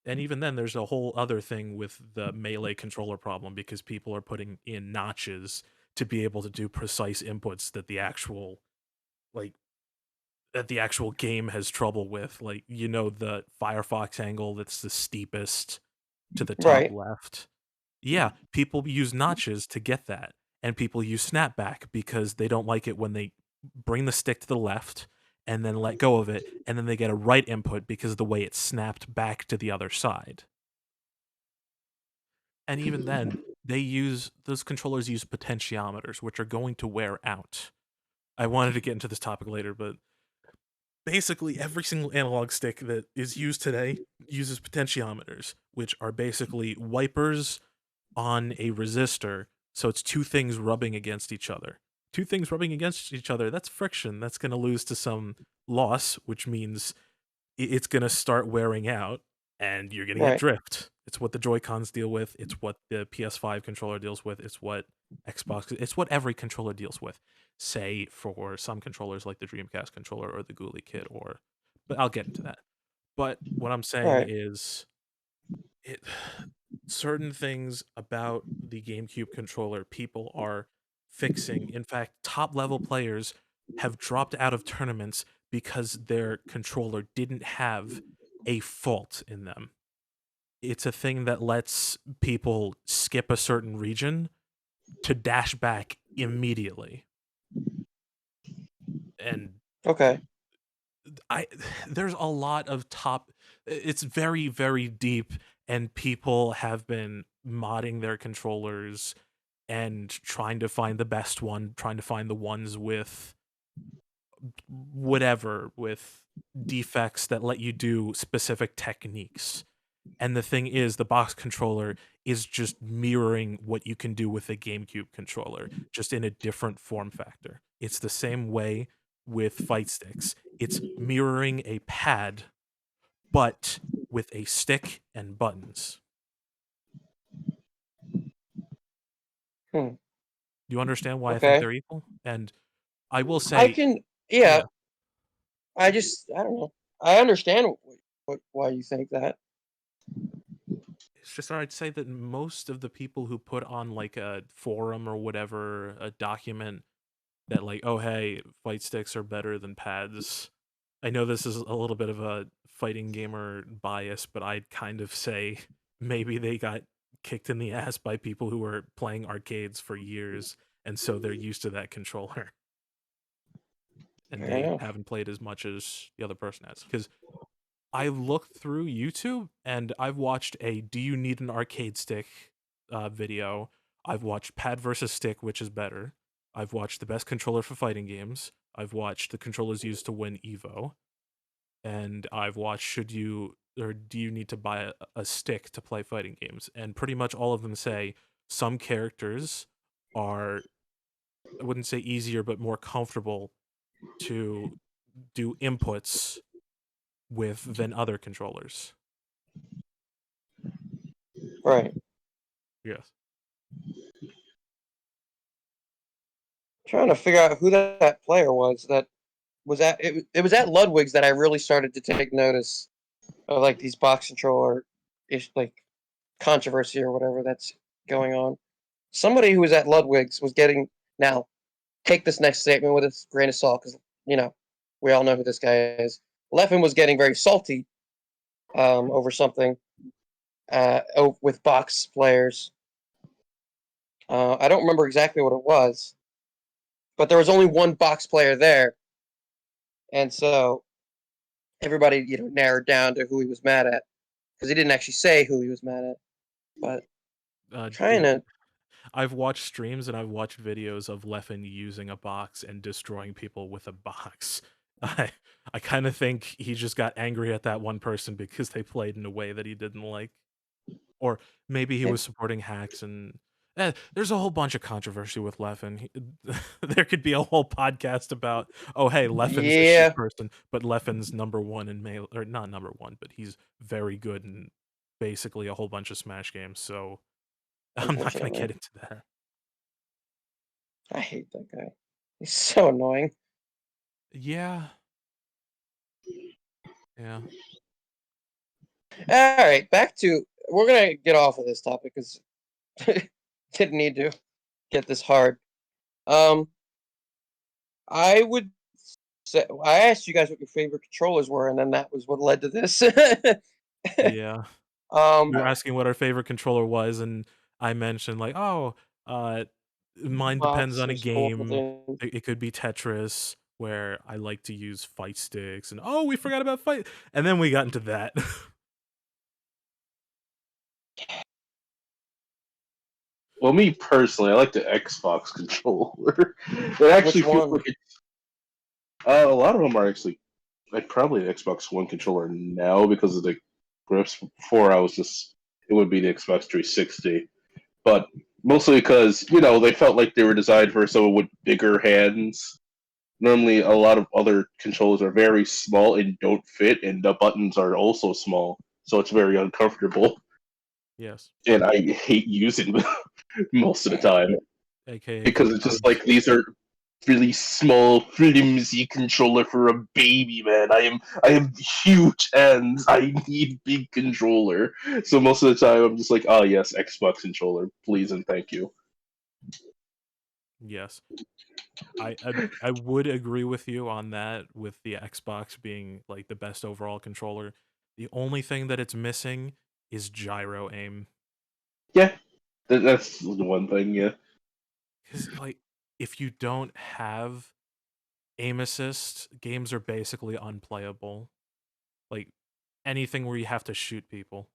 And even then, there's a whole other thing with the Melee controller problem because people are putting in notches to be able to do precise inputs that like the actual game has trouble with. Like, the Firefox angle that's the steepest to the top Right. left. Yeah, people use notches to get that. And people use snapback because they don't like it when they bring the stick to the left and then let go of it, and then they get a right input because of the way it's snapped back to the other side. And even then, those controllers use potentiometers, which are going to wear out. I wanted to get into this topic later, but basically every single analog stick that is used today uses potentiometers, which are basically wipers on a resistor, so it's two things rubbing against each other. Two things rubbing against each other, that's friction. That's going to lose to some loss, which means it's going to start wearing out and you're going to get Right. drift. It's what the Joy-Cons deal with. It's what the PS5 controller deals with. It's what it's what every controller deals with. Say for some controllers like the Dreamcast controller or the Ghoulie Kit but I'll get into that. But what I'm saying Right. is it certain things about the GameCube controller people are fixing. In fact, top level players have dropped out of tournaments because their controller didn't have a fault in them. It's a thing that lets people skip a certain region to dash back immediately. And Okay. I there's a lot of it's very very deep, and people have been modding their controllers and trying to find the best one, trying to find the ones with with defects that let you do specific techniques. And the thing is, the box controller is just mirroring what you can do with a GameCube controller, just in a different form factor. It's the same way with fight sticks. It's mirroring a pad, but with a stick and buttons. Hmm. You understand why I think Okay. they're equal? And I will I say, can. Yeah. yeah, I don't know. I understand why you think that. it's just I'd say that most of the people who put on like a forum or whatever a document that like, oh hey, fight sticks are better than pads. I know this is a little bit of a fighting gamer bias, but I'd kind of say maybe they got kicked in the ass by people who were playing arcades for years, and so they're used to that controller, and Fair they enough. haven't played as much as the other person has. Because I looked through YouTube and I've watched a "Do you need an arcade stick?" Video. I've watched Pad versus Stick, which is better. I've watched the best controller for fighting games. I've watched the controllers used to win Evo, and I've watched should you or do you need to buy a stick to play fighting games? And pretty much all of them say some characters are, I wouldn't say easier, but more comfortable to do inputs with than other controllers. Right. Yes. Trying to figure out who that player was that was at it. It was at Ludwig's that I really started to take notice of like these box controller ish like controversy or whatever that's going on. Somebody who was at Ludwig's was getting now. Take this next statement with a grain of salt because you know we all know who this guy is. Leffen was getting very salty over something with box players. I don't remember exactly what it was, but there was only one box player there, and so everybody narrowed down to who he was mad at because he didn't actually say who he was mad at. But trying to I've watched streams and I've watched videos of Leffen using a box and destroying people with a box. I I kind of think he just got angry at that one person because they played in a way that he didn't like, or maybe he was supporting hacks and. There's a whole bunch of controversy with Leffen. There could be a whole podcast about, oh hey, Leffen's a shit person, but Leffen's number one in Melee, or not number one, but he's very good in basically a whole bunch of Smash games. So I'm not gonna get into that. I hate that guy. He's so annoying. Yeah. Yeah. All right, back to we're gonna get off of this topic because didn't need to get this hard. I would say I asked you guys what your favorite controllers were, and then that was what led to this. Yeah. You were asking what our favorite controller was, and I mentioned like, oh, mine depends on a game. It could be Tetris, where I like to use fight sticks, and oh, we forgot about fight, and then we got into that. Well, me personally, I like the Xbox controller. It actually feels like it's. A lot of them are actually like probably the Xbox One controller now because of the grips. Before it would be the Xbox 360, but mostly because they felt like they were designed for someone with bigger hands. Normally, a lot of other controllers are very small and don't fit, and the buttons are also small, so it's very uncomfortable. Yes. And I hate using them most of the time. AKA because it's just like these are really small, flimsy controller for a baby, man. I am huge hands. I need big controller. So most of the time, I'm just like, oh yes, Xbox controller, please and thank you. Yes, I would agree with you on that. With the Xbox being like the best overall controller, the only thing that it's missing is gyro aim. Yeah, that's the one thing. Yeah, because like if you don't have aim assist, games are basically unplayable. Like anything where you have to shoot people.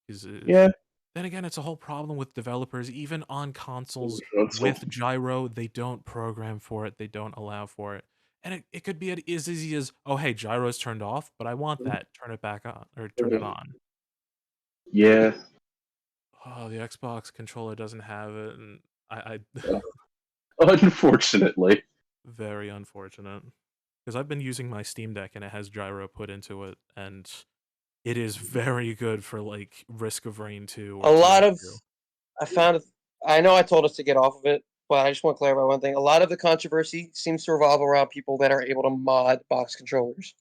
yeah. Then again, it's a whole problem with developers. Even on consoles Console. with gyro, they don't program for it. They don't allow for it. And it could be as easy as, oh, hey, gyro's turned off, but I want that. Turn it back on, or turn it on. Yeah. Oh, the Xbox controller doesn't have it, and I Unfortunately. very unfortunate. Because I've been using my Steam Deck, and it has gyro put into it, and it is very good for, like, Risk of Rain 2 or a lot of 2. I found I know I told us to get off of it, but I just want to clarify one thing. A lot of the controversy seems to revolve around people that are able to mod box controllers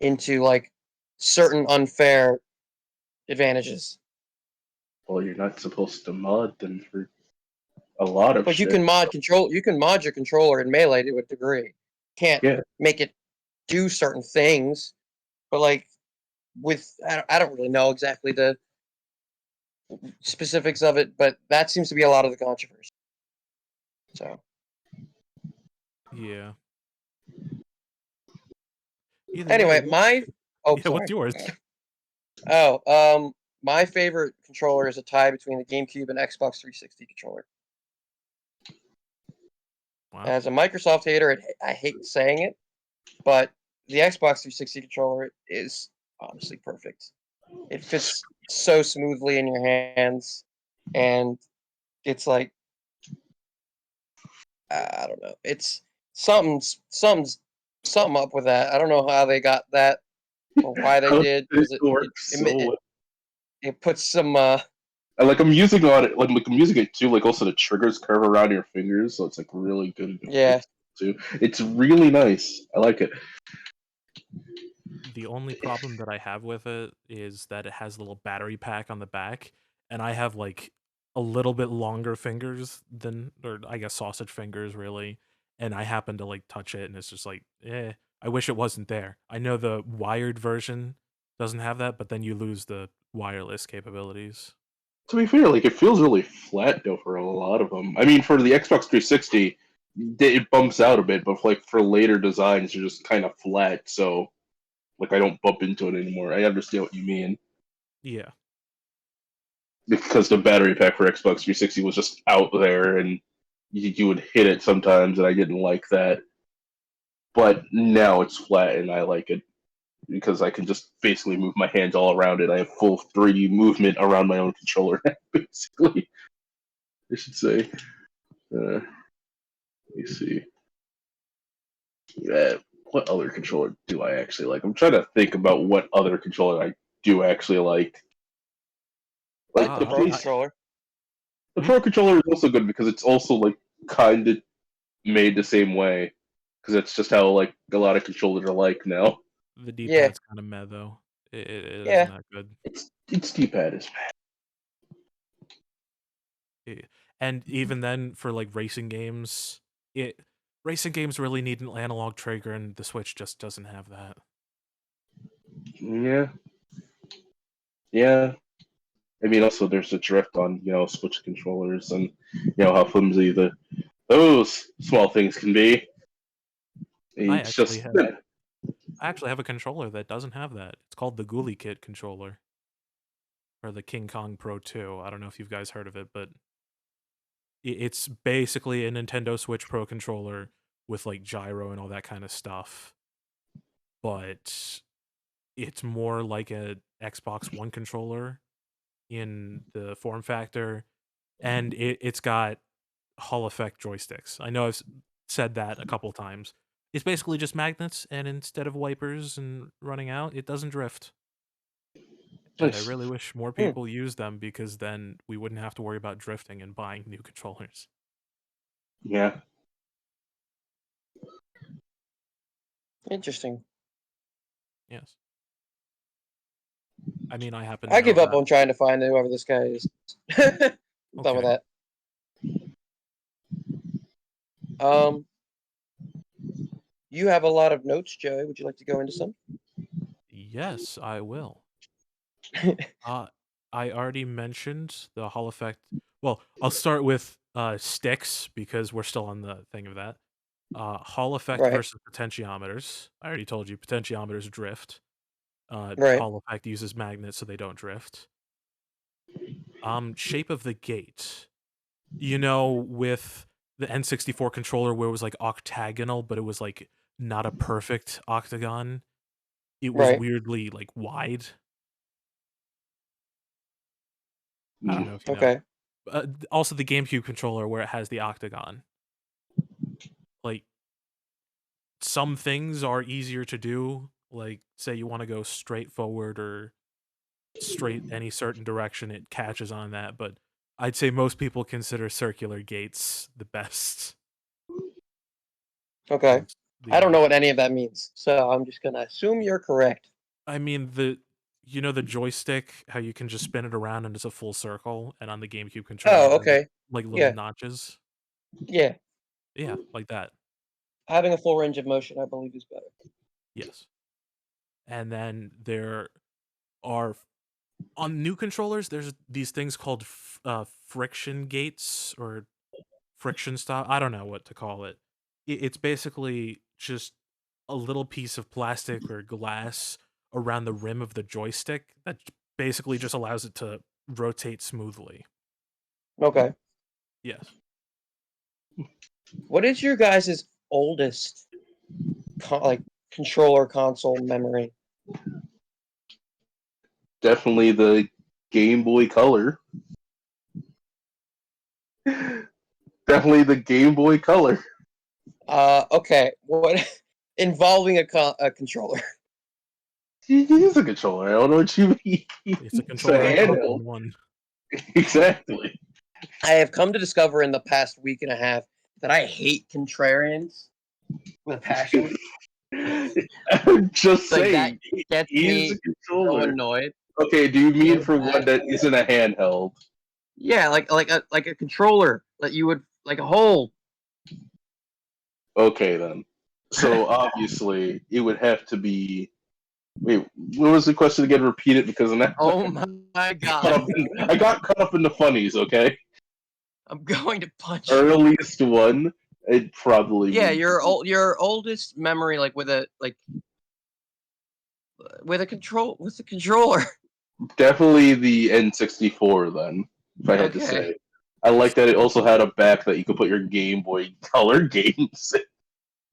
into like certain unfair advantages. Well, you're not supposed to mod them for a lot of But you shit. can mod control. You can mod your controller in Melee to a degree. Can't Yeah. make it do certain things, but like I don't really know exactly the specifics of it, but that seems to be a lot of the controversy. So Yeah. Either anyway, way, yeah, sorry. what's yours? My favorite controller is a tie between the GameCube and Xbox 360 controller. Wow. As a Microsoft hater, I hate saying it, but the Xbox 360 controller is honestly perfect. It fits so smoothly in your hands, and it's like I don't know. It's something's up with that. I don't know how they got that or why they How did does because it work so well? it puts some And, like I'm using on it, like I'm using it too. Like also the triggers curve around your fingers, so it's like really good. yeah. Too. It's really nice. I like it. The only problem that I have with it is that it has a little battery pack on the back, and I have like a little bit longer fingers than, or I guess sausage fingers, really. And I happen to like touch it, and it's just like, I wish it wasn't there. I know the wired version doesn't have that, but then you lose the wireless capabilities. To be fair, like it feels really flat though for a lot of them. I mean, for the Xbox 360, it bumps out a bit, but like for later designs, they're just kind of flat. So like I don't bump into it anymore. I understand what you mean Yeah. because the battery pack for Xbox 360 was just out there, and you would hit it sometimes, and I didn't like that. But now it's flat, and I like it because I can just basically move my hands all around it. I have full 3D movement around my own controller, basically. I should say. Let me see. Yeah, what other controller do I actually like? I'm trying to think about what other controller I do actually like. Like The the Pro base, controller. the Pro controller is also good because it's also like kind of made the same way because that's just how like a lot of controllers are like now. The Yeah. D-pad's kind of meh though. It Yeah. isn't that good. It's D-pad is And even then, for like racing games really need an analog trigger, and the Switch just doesn't have that. yeah, yeah. I mean, also there's a drift on Switch controllers and how flimsy those small things can be. I It's actually just have I actually have a controller that doesn't have that. It's called the Ghoulie Kit controller, or the King Kong Pro 2. I don't know if you guys heard of it, but it's basically a Nintendo Switch Pro controller with like gyro and all that kind of stuff. But it's more like a Xbox One controller in the form factor, and it's got Hall effect joysticks. I know I've said that a couple times. It's basically just magnets, and instead of wipers and running out, it doesn't drift. And I nice. really wish more people use them because then we wouldn't have to worry about drifting and buying new controllers. Yeah. Interesting. Yes. I mean, I happen to I know give up that. on trying to find whoever this guy is. I'm done with Okay. that. You have a lot of notes, Joey. Would you like to go into some? Yes, I will. I already mentioned the Hall effect. Well, I'll start with sticks because we're still on the thing of that. Hall effect Right. versus potentiometers. I already told you potentiometers drift. Right. Hall effect uses magnets so they don't drift. Shape of the gate. With the N64 controller where it was like octagonal, but it was like not a perfect octagon. It was Right. weirdly like wide. I don't know if you know. Okay. Also, the GameCube controller where it has the octagon. Like, some things are easier to do. Like, say you want to go straight forward or straight any certain direction, it catches on that. But I'd say most people consider circular gates the best. Okay. The I don't know what any of that means, so I'm just gonna assume you're correct. I mean, the You know the joystick, how you can just spin it around and it's a full circle, and on the GameCube controller, Oh, okay. like little Yeah. notches? Yeah. Yeah, like that. Having a full range of motion, I believe, is better. Yes. And then there are on new controllers, there's these things called friction gates or friction stop. I don't know what to call it. It's basically just a little piece of plastic or glass around the rim of the joystick that basically just allows it to rotate smoothly. Okay. Yes. What is your guys' oldest controller console memory? Definitely the Game Boy Color. Definitely the Game Boy Color. Okay. What involving a controller? It is a controller. I don't know what you mean. It's a It's controller a and console handheld. in one. Exactly. I have come to discover in the past week and a half that I hate contrarians with a passion. I'm just Like that saying, gets it is me a so controller. annoyed. Okay, do you mean So for one bad. that isn't a handheld? Yeah, like a controller that you would like a hold. Okay, then. So obviously, it would have to be. Wait, what was the question again? Repeat it because now Oh my god! I got caught up in the funnies. Okay, I'm going to punch you. earliest one, it probably Yeah, would. your oldest memory, like with a controller. Definitely the N64 then, if I had to Okay. say. I like that it also had a back that you could put your Game Boy Color games in.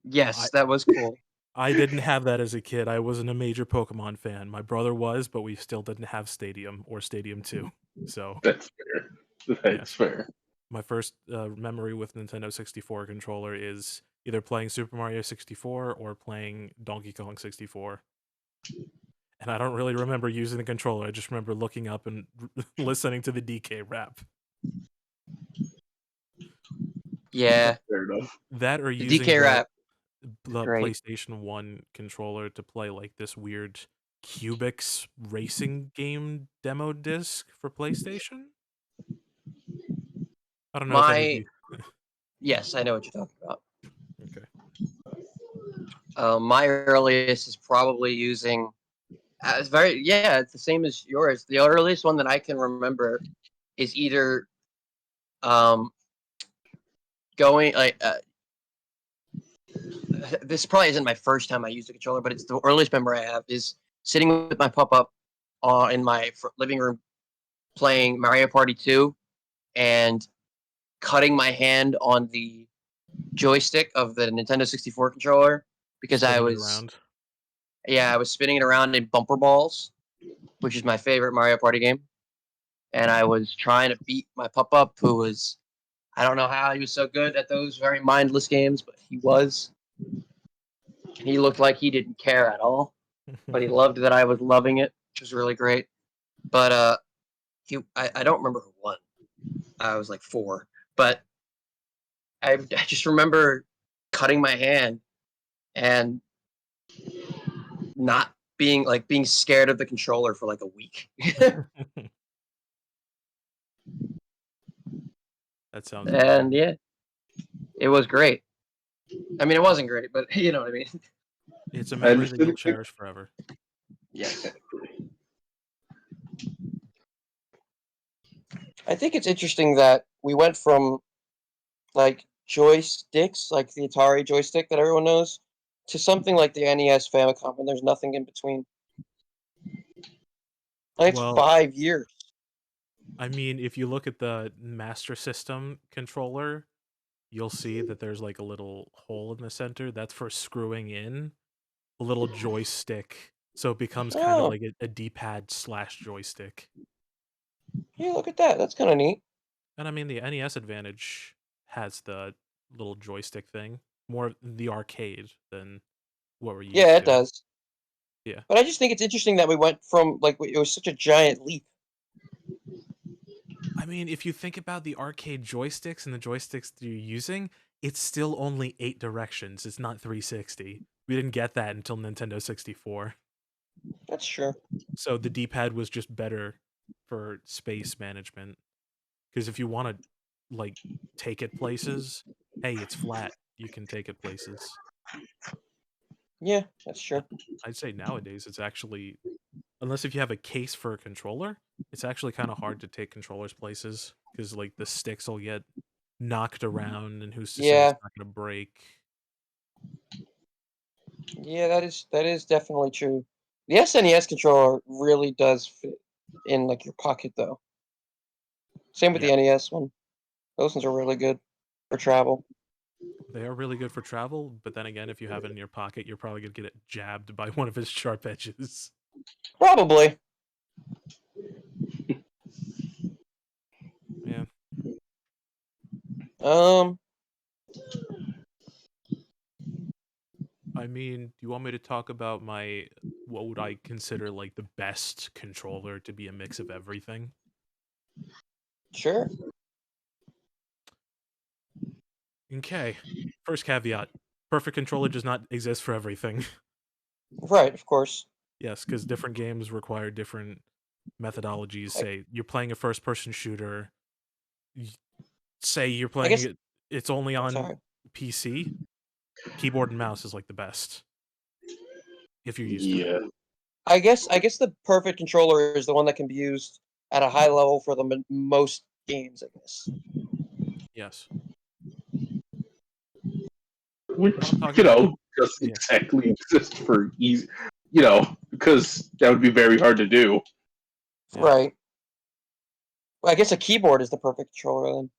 Yes, I that was cool. I didn't have that as a kid. I wasn't a major Pokemon fan. My brother was, but we still didn't have Stadium or Stadium 2. So, That's fair. That's yes. fair. My first memory with Nintendo 64 controller is either playing Super Mario 64 or playing Donkey Kong 64. And I don't really remember using the controller. I just remember looking up and listening to the DK rap. Yeah, Fair enough. That or the using DK rap. the Great. PlayStation 1 controller to play like this weird Cubix racing game demo disc for PlayStation. I don't know if any of My you. Yes, I know what you're talking about. Okay. My earliest is probably using. It's the same as yours. The earliest one that I can remember is either um going like this probably isn't my first time I used a controller, but it's the earliest memory I have is sitting with my pop-up in my living room playing Mario Party 2 and cutting my hand on the joystick of the Nintendo 64 controller because Spinning it around. I was spinning it around in bumper balls, which is my favorite Mario Party game. And I was trying to beat my pop-up who was I don't know how he was so good at those very mindless games, but he was. He looked like he didn't care at all, but he loved that I was loving it, which was really great. But I don't remember who won. I was like 4, but I just remember cutting my hand and not being scared of the controller for like a week. That sounds And amazing. yeah, it was great. I mean, it wasn't great, but you know what I mean. It's a I memory that understood you'll it. cherish forever. Yes. I think it's interesting that we went from like joysticks, like the Atari joystick that everyone knows, to something like the NES Famicom, and there's nothing in between. Like it's Well, 5 years. I mean, if you look at the Master System controller, you'll see that there's like a little hole in the center. That's for screwing in a little joystick. So it becomes kind of Oh, like a D-pad slash joystick. yeah, look at that. That's kind of neat. And I mean, the NES Advantage has the little joystick thing, more the arcade than what we're Yeah, used it to. does. Yeah. But I just think it's interesting that we went from it was such a giant leap. I mean, if you think about the arcade joysticks and the joysticks that you're using, it's still only 8 directions. It's not 360. We didn't get that until Nintendo 64. That's true. So the D-pad was just better for space management. Because if you want to like take it places, hey, it's flat. You can take it places. Yeah, that's true. I'd say nowadays it's actually, unless if you have a case for a controller, it's actually kind of hard to take controllers places because like the sticks will get knocked around, and who's to say it's Yeah, not going to break? yeah, that is definitely true. The SNES controller really does fit in like your pocket though. Same with Yeah, the NES one. Those ones are really good for travel. they are really good for travel, but then again, if you have it in your pocket, you're probably going to get it jabbed by one of its sharp edges. Probably. Yeah. Um, I mean, do you want me to talk about my what would I consider like the best controller to be a mix of everything? sure. Okay. First caveat. Perfect controller does not exist for everything. Right, of course. Yes, because different games require different methodologies. I, Say you're playing a first person shooter, y- say you're I playing guess. it, it's only on Sorry. PC, keyboard and mouse is like the best if you're used to it. Yeah. I guess the perfect controller is the one that can be used at a high level for the most games. I guess. Yes. What Which, I'm talking about, doesn't yeah. exactly exist for easy, because that would be very hard to do. Yeah. Right. Well, I guess a keyboard is the perfect controller then.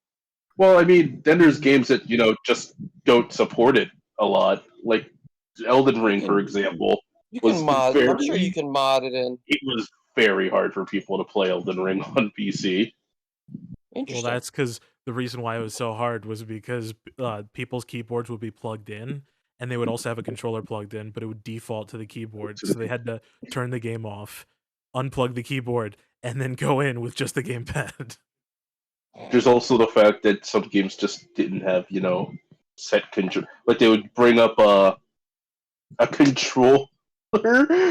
Well, I mean, then there's Mm, games that, just don't support it a lot. Like Elden You Ring, for can example, you can was mod. I'm sure you very, can mod it in. it was very hard for people to play Elden Ring on PC. Well, Interesting. that's because the reason why it was so hard was because people's keyboards would be plugged in, and they would also have a controller plugged in, but it would default to the keyboard. So they had to turn the game off, unplug the keyboard, and then go in with just the gamepad. There's also the fact that some games just didn't have, set control. Like they would bring up a controller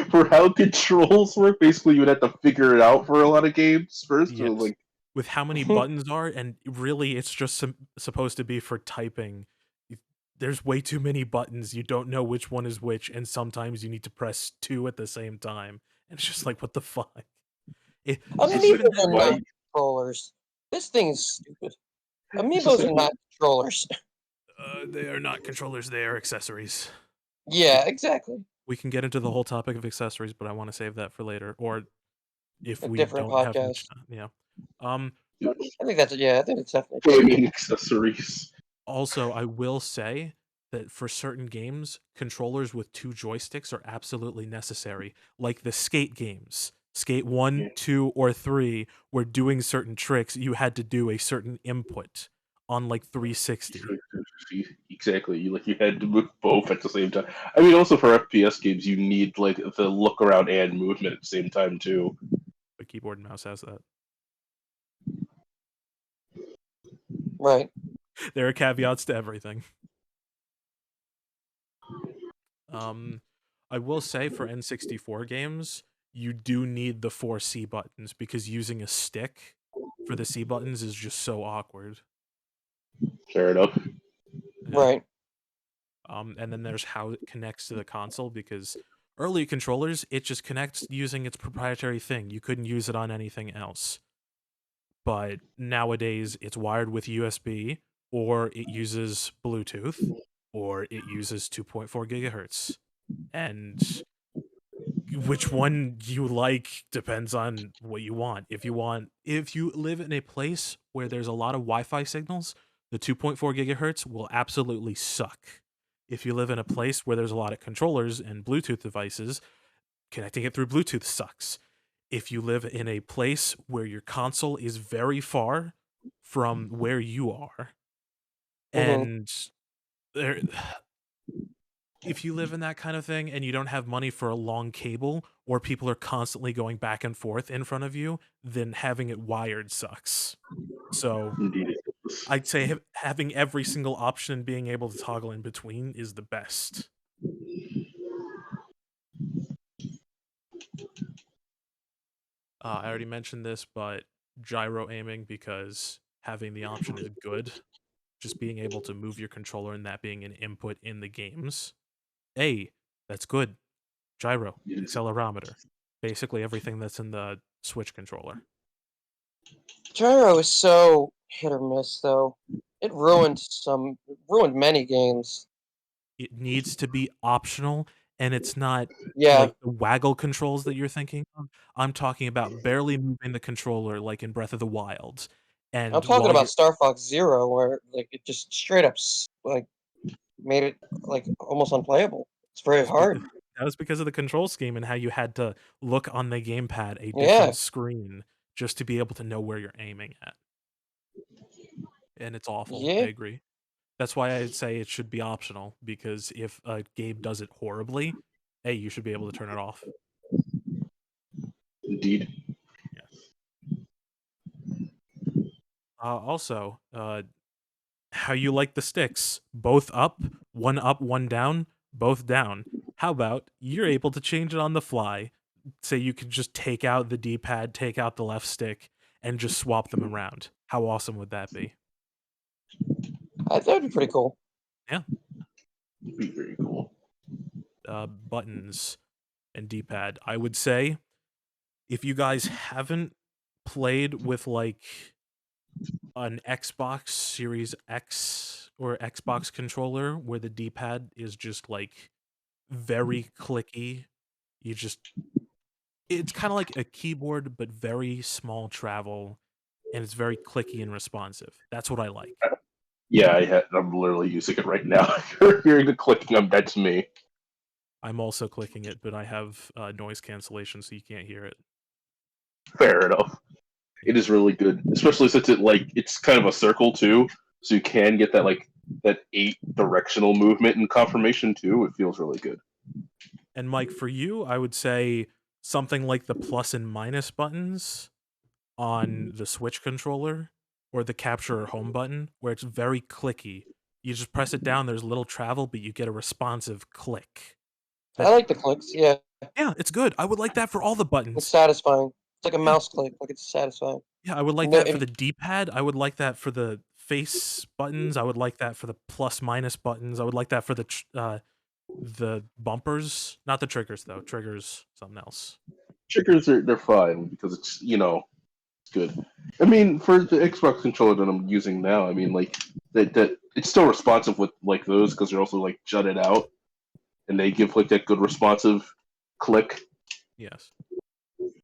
for how controls work. Basically, you would have to figure it out for a lot of games first. So, Yes. like, With how many buttons are, and really it's just supposed to be for typing. There's way too many buttons. You don't know which one is which, and sometimes you need to press two at the same time. And it's just like, what the fuck? And this is even Amiibos then, are why not controllers. This thing is stupid. this is Amiibos are why not controllers. they are not controllers, they are accessories. Yeah, exactly. We can get into the whole topic of accessories, but I want to save that for later. Or if A we different don't have much podcast. time. Yeah. Um I think that's yeah. I think it's definitely true. gaming accessories. Also, I will say that for certain games, controllers with two joysticks are absolutely necessary. Like the skate games. Skate 1, Yeah, 2, or 3, where doing certain tricks, you had to do a certain input on like 360. exactly. You had to move both at the same time. I mean, also for FPS games, you need like the look around and movement at the same time too. But keyboard and mouse has that. Right. There are caveats to everything. Um, I will say for N64 games, you do need the four C buttons because using a stick for the C buttons is just so awkward. Fair enough. Yeah. Right. And then there's how it connects to the console because early controllers, it just connects using its proprietary thing. You couldn't use it on anything else. But nowadays, it's wired with USB, or it uses Bluetooth, or it uses 2.4 gigahertz. And which one you like depends on what you want. If you live in a place where there's a lot of Wi-Fi signals, the 2.4 gigahertz will absolutely suck. If you live in a place where there's a lot of controllers and Bluetooth devices, connecting it through Bluetooth sucks. If you live in a place where your console is very far from where you are, Mm-hmm. and there if you live in that kind of thing and you don't have money for a long cable or people are constantly going back and forth in front of you, then having it wired sucks. So Indeed. I'd say having every single option and being able to toggle in between is the best. I already mentioned this, but gyro aiming, because having the option is good. Just being able to move your controller and that being an input in the games. That's good. Gyro, It is. accelerometer, basically everything that's in the Switch controller. Gyro is so hit or miss, though. It ruined many games. It needs to be optional, and it's not Yeah, like the waggle controls that you're thinking of. I'm talking about barely moving the controller like in Breath of the Wild. I'm And talking while about you're Star Fox Zero, where like it just straight up like made it like almost unplayable. It's very That's be hard. that was because of the control scheme and how you had to look on the gamepad a Yeah, different screen just to be able to know where you're aiming at, and it's awful, I yeah. agree. That's why I'd say it should be optional, because if a game does it horribly, you should be able to turn it off. Indeed. Yeah. Also, how you like the sticks? Both up, one down, both down. How about you're able to change it on the fly? Say you could just take out the D-pad, take out the left stick, and just swap them around. How awesome would that be? That'd be pretty cool. Yeah. It'd be very cool. Buttons and D-pad. I would say if you guys haven't played with like an Xbox Series X or Xbox controller where the D-pad is just like very clicky, you just it's kind of like a keyboard but very small travel, and it's very clicky and responsive. That's what I like. Yeah, I'm literally using it right now. You're hearing the clicking. That's me. I'm also clicking it, but I have noise cancellation so you can't hear it. Fair enough. It is really good, especially since it's kind of a circle too, so you can get that 8 directional movement and confirmation too. It feels really good. And Mike, for you, I would say something like the plus and minus buttons on the Switch controller, or the capture or home button, where it's very clicky. You just press it down, there's little travel, but you get a responsive click. I That like the clicks. Yeah, Yeah, it's good. I would like that for all the it's buttons. satisfying. It's like a Yeah. mouse click. Like it's satisfying. Yeah, I would like No, that for the D-pad. I would like that for the face buttons. I would like that for the plus minus buttons. I would like that for the bumpers, not the triggers though. Triggers something else. Triggers they're fine because it's good. I mean, for the Xbox controller that I'm using now, I mean that it's still responsive with like those because they're also like jutted out and they give like that good responsive click. Yes.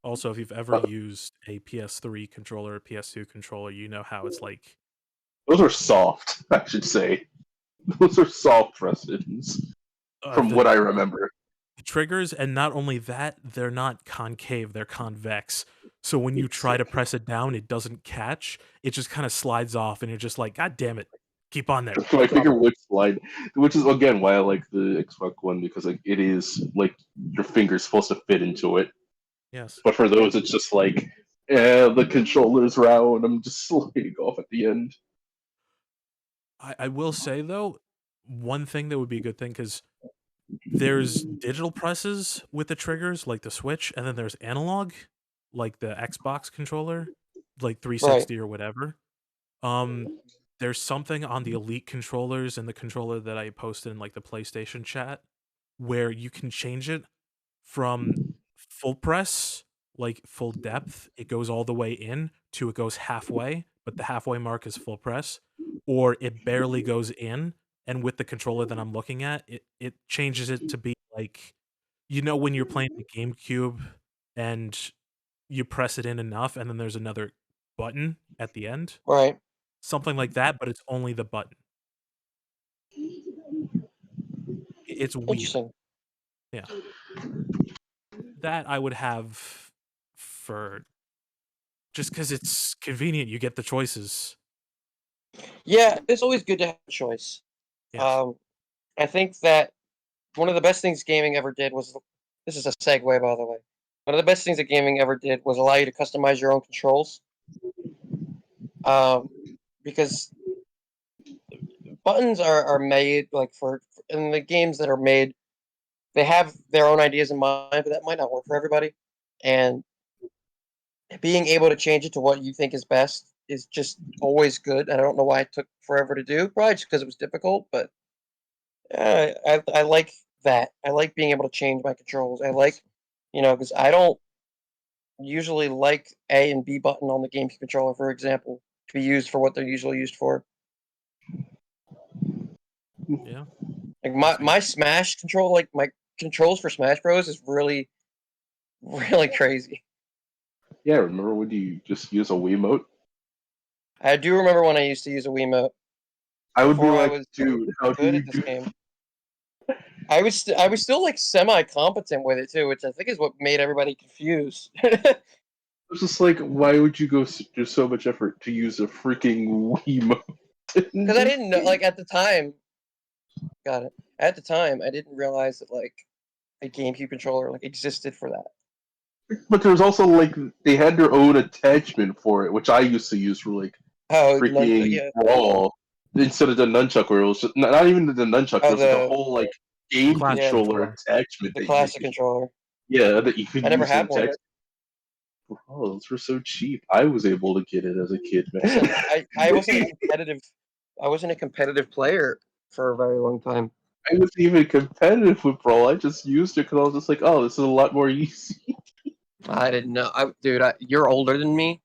Also, if you've ever used a PS3 controller or PS2 controller, you know how it's like Those are soft, I should say. Those are soft precedents from the what I remember. triggers, and not only that, they're not concave, they're convex. So when you try to press it down, it doesn't catch. It just kind of slides off, and you're just like, God damn it, keep on there. My finger would slide, which is again why I like the Xbox One because like it is like your finger's supposed to fit into it. Yes. But for those, it's just like, the controller's round. I'm just sliding off at the end. I will say though, one thing that would be a good thing, because there's digital presses with the triggers, like the Switch, and then there's analog, like the Xbox controller, like right. 360 or whatever. Um, there's something on the Elite controllers and the controller that I posted in like the PlayStation chat where you can change it from full press, like full depth, it goes all the way in, to it goes halfway, but the halfway mark is full press, or it barely goes in, and with the controller that I'm looking at, it changes it to be like, when you're playing the GameCube and you press it in enough and then there's another button at the end? Right. Something like that, but it's only the button. It's weird. Interesting. Yeah. That I would have for just because it's convenient, you get the choices. Yeah, it's always good to have a choice. Yes. Um, I think that one of the best things gaming ever did was this is a segue, by the way. One of the best things that gaming ever did was allow you to customize your own controls. Um, because buttons are made like for in the games that are made, they have their own ideas in mind, but that might not work for everybody. And being able to change it to what you think is best is just always good. I don't know why it took forever to do. Probably just because it was difficult, but I like that. I like being able to change my controls. I like, because I don't usually like A and B button on the GameCube controller, for example, to be used for what they're usually used for. Yeah. Like my Smash control, like my controls for Smash Bros is really, really crazy. Yeah, remember when you just use a Wiimote? I do remember when I used to use a Wiimote I would be before I like, was dude, how do good you at this do? game. I was still like semi competent with it too, which I think is what made everybody confused. It's just like, why would you go through so much effort to use a freaking Wiimote? Because I didn't know, like at the time, got it. At the time, I didn't realize that like a GameCube controller like existed for that. But there's also like they had their own attachment for it, which I used to use for like Oh, freaking yeah. Brawl instead of the nunchuck, where it was just, not even the nunchuck. There Oh, was like a whole like game Classic yeah, controller controller. attachment the that you classic could, controller. yeah, that you could I never use to had one. attach. Oh, those were so cheap. I was able to get it as a kid, man. Listen, I wasn't a competitive player for a very long time. I wasn't even competitive with Brawl. I just used it because I was just like, oh, this is a lot more easy. I didn't know. Dude, you're older than me.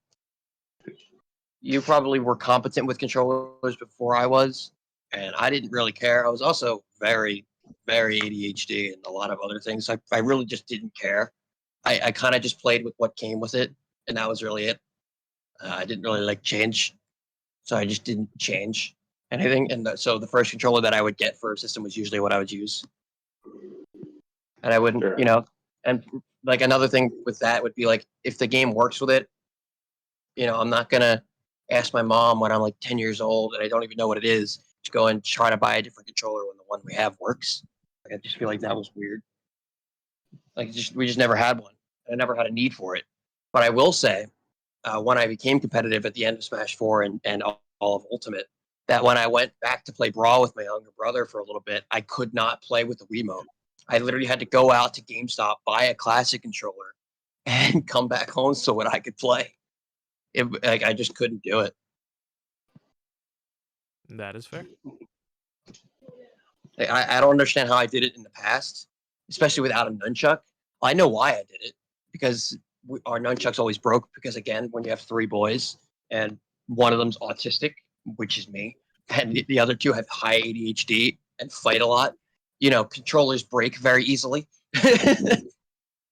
You probably were competent with controllers before I was, and I didn't really care. I was also very, very ADHD and a lot of other things. I really just didn't care. I kind of just played with what came with it, and that was really it. I didn't really like change, so I just didn't change anything. And so the first controller that I would get for a system was usually what I would use, and I wouldn't, Sure. And like another thing with that would be like if the game works with it, I'm not gonna ask my mom when I'm like 10 years old and I don't even know what it is to go and try to buy a different controller when the one we have works. Like, I just feel like that was weird. Like we just never had one. I never had a need for it. But I will say, when I became competitive at the end of Smash 4 and all of Ultimate, that when I went back to play Brawl with my younger brother for a little bit, I could not play with the Wiimote. I literally had to go out to GameStop, buy a classic controller, and come back home so that I could play. I just couldn't do it. That is fair. I don't understand how I did it in the past, especially without a nunchuck. I know why I did it because our nunchucks always broke. Because again, when you have three boys and one of them's autistic, which is me, and the other two have high ADHD and fight a lot, controllers break very easily.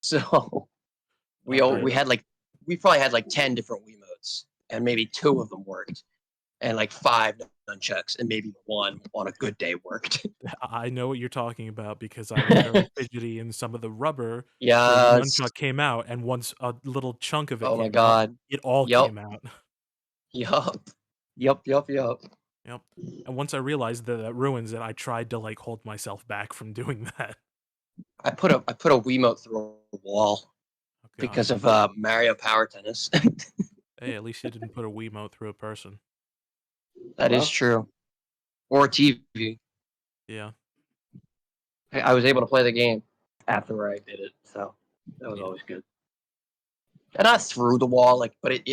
So we probably had like 10 different Wiimotes, and maybe 2 of them worked, and like 5 nunchucks, and maybe 1 on a good day worked. I know what you're talking about because I was very fidgety in some of the rubber where the Yes. nunchuck came out, and once a little chunk of it Oh my came out, god. it all Yup. came out. Yup. Yup. Yep. And once I realized that that ruins it, I tried to like hold myself back from doing that. I put a Wiimote through a wall Oh because god. of Mario Power Tennis. Hey, at least you didn't put a Wiimote through a person. That is Well, true. Or a TV. Yeah. I was able to play the game after I did it, so that was Yeah. always good. And not through the wall, but it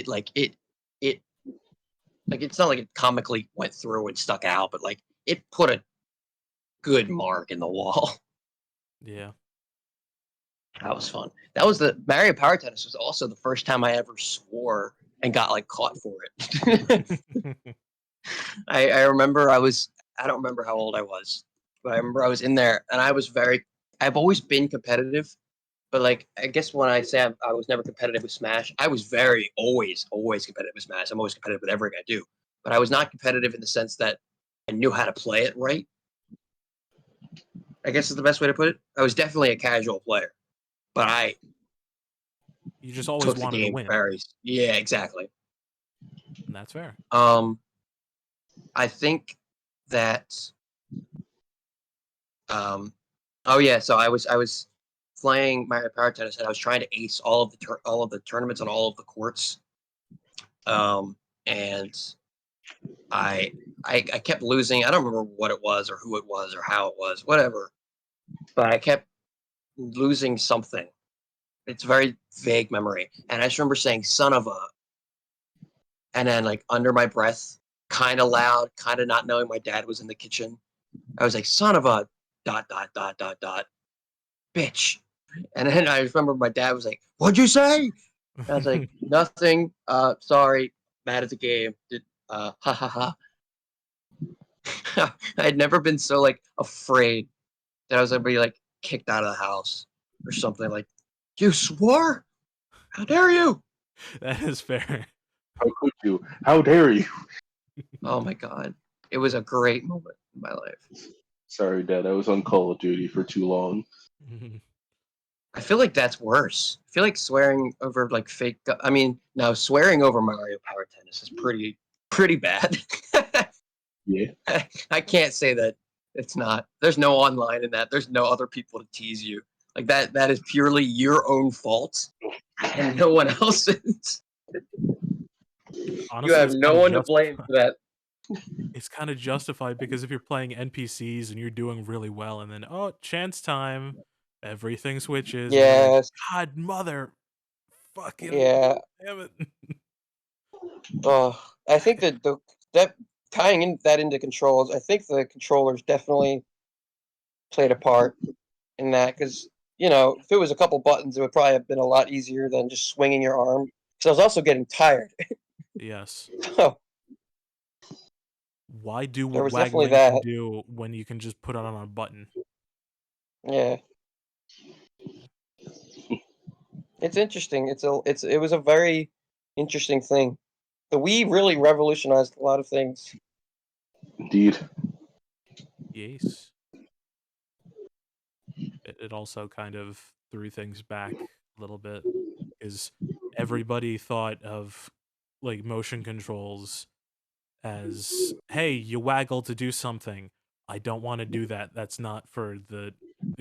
it's not like it comically went through and stuck out, but like it put a good mark in the wall. Yeah. That was fun. That was the Mario Power Tennis was also the first time I ever swore and got like caught for it. I remember I don't remember how old I was, but I remember I was in there and I've always been competitive, but like I guess when I say I was never competitive with Smash, I was always competitive with Smash. I'm always competitive with everything I do, but I was not competitive in the sense that I knew how to play it right. I guess is the best way to put it. I was definitely a casual player, but I You just always took the wanted to game win, very, yeah, exactly. and that's fair. I think that oh yeah, so I was playing Mario Power Tennis and I was trying to ace all of the tournaments on all of the courts. And I kept losing. I don't remember what it was or who it was or how it was, whatever. But I kept losing something. It's a very vague memory, and I just remember saying "son of a," and then like under my breath, kind of loud, kind of not knowing my dad was in the kitchen. I was like, "Son of a dot dot dot dot dot bitch," and then I remember my dad was like, "What'd you say?" And I was like, "Nothing. Sorry, mad at the game. Ha ha ha." I had never been so like afraid that I was gonna be like kicked out of the house or something. Like, you swore? How dare you? That is fair. How could you? How dare you? Oh my god, it was a great moment in my life. Sorry, Dad. I was on Call of Duty for too long. I feel like that's worse. I feel like swearing over like fake. I mean, no, swearing over Mario Power Tennis is pretty bad. Yeah. I can't say that it's not. There's no online in that. There's no other people to tease you. Like that. That is purely your own fault, and no one else's. You Honestly, have no one to blame for that. it's kind of justified because if you're playing NPCs and you're doing really well, and then chance time, everything switches, and you're like, Yes. God, mother, fucking, Yeah. damn it. I think that that tying in that into controls, I think the controllers definitely played a part in that because if it was a couple buttons, it would probably have been a lot easier than just swinging your arm. Because I was also getting tired. Yes. So Why do there what was definitely waggling can that. do when you can just put it on a button? Yeah, it's interesting. It was a very interesting thing. The Wii really revolutionized a lot of things. Indeed. Yes. It also kind of threw things back a little bit because everybody thought of like motion controls as, hey, you waggle to do something. I don't want to do that. That's not for the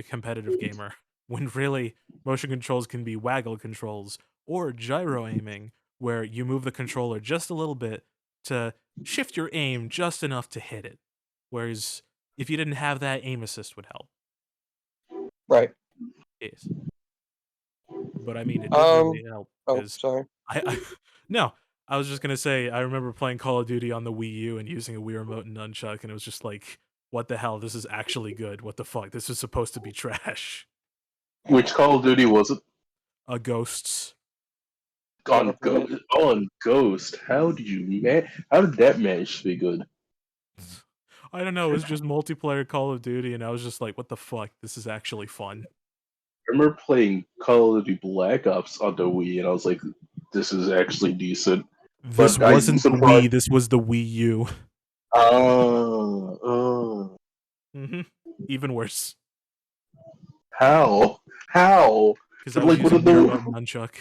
competitive gamer. When really, motion controls can be waggle controls or gyro aiming, where you move the controller just a little bit to shift your aim just enough to hit it. Whereas if you didn't have that, aim assist would help. Right. Yes. But I mean, it did really help Oh, because sorry. I no, I was just gonna say I remember playing Call of Duty on the Wii U and using a Wii remote and nunchuck, and it was just like, what the hell? This is actually good. What the fuck? This is supposed to be trash. Which Call of Duty was it? Ghosts. Never played it. On Ghost. How did you How did that manage to be good? I don't know. It was just multiplayer Call of Duty, and I was just like, what the fuck? This is actually fun. I remember playing Call of Duty Black Ops on the Wii, and I was like, "This is actually decent." This But I'm wasn't the surprised. Wii. This was the Wii U. hmm Even worse How? How? because I But was like, what are using Wii remote the and nunchuck.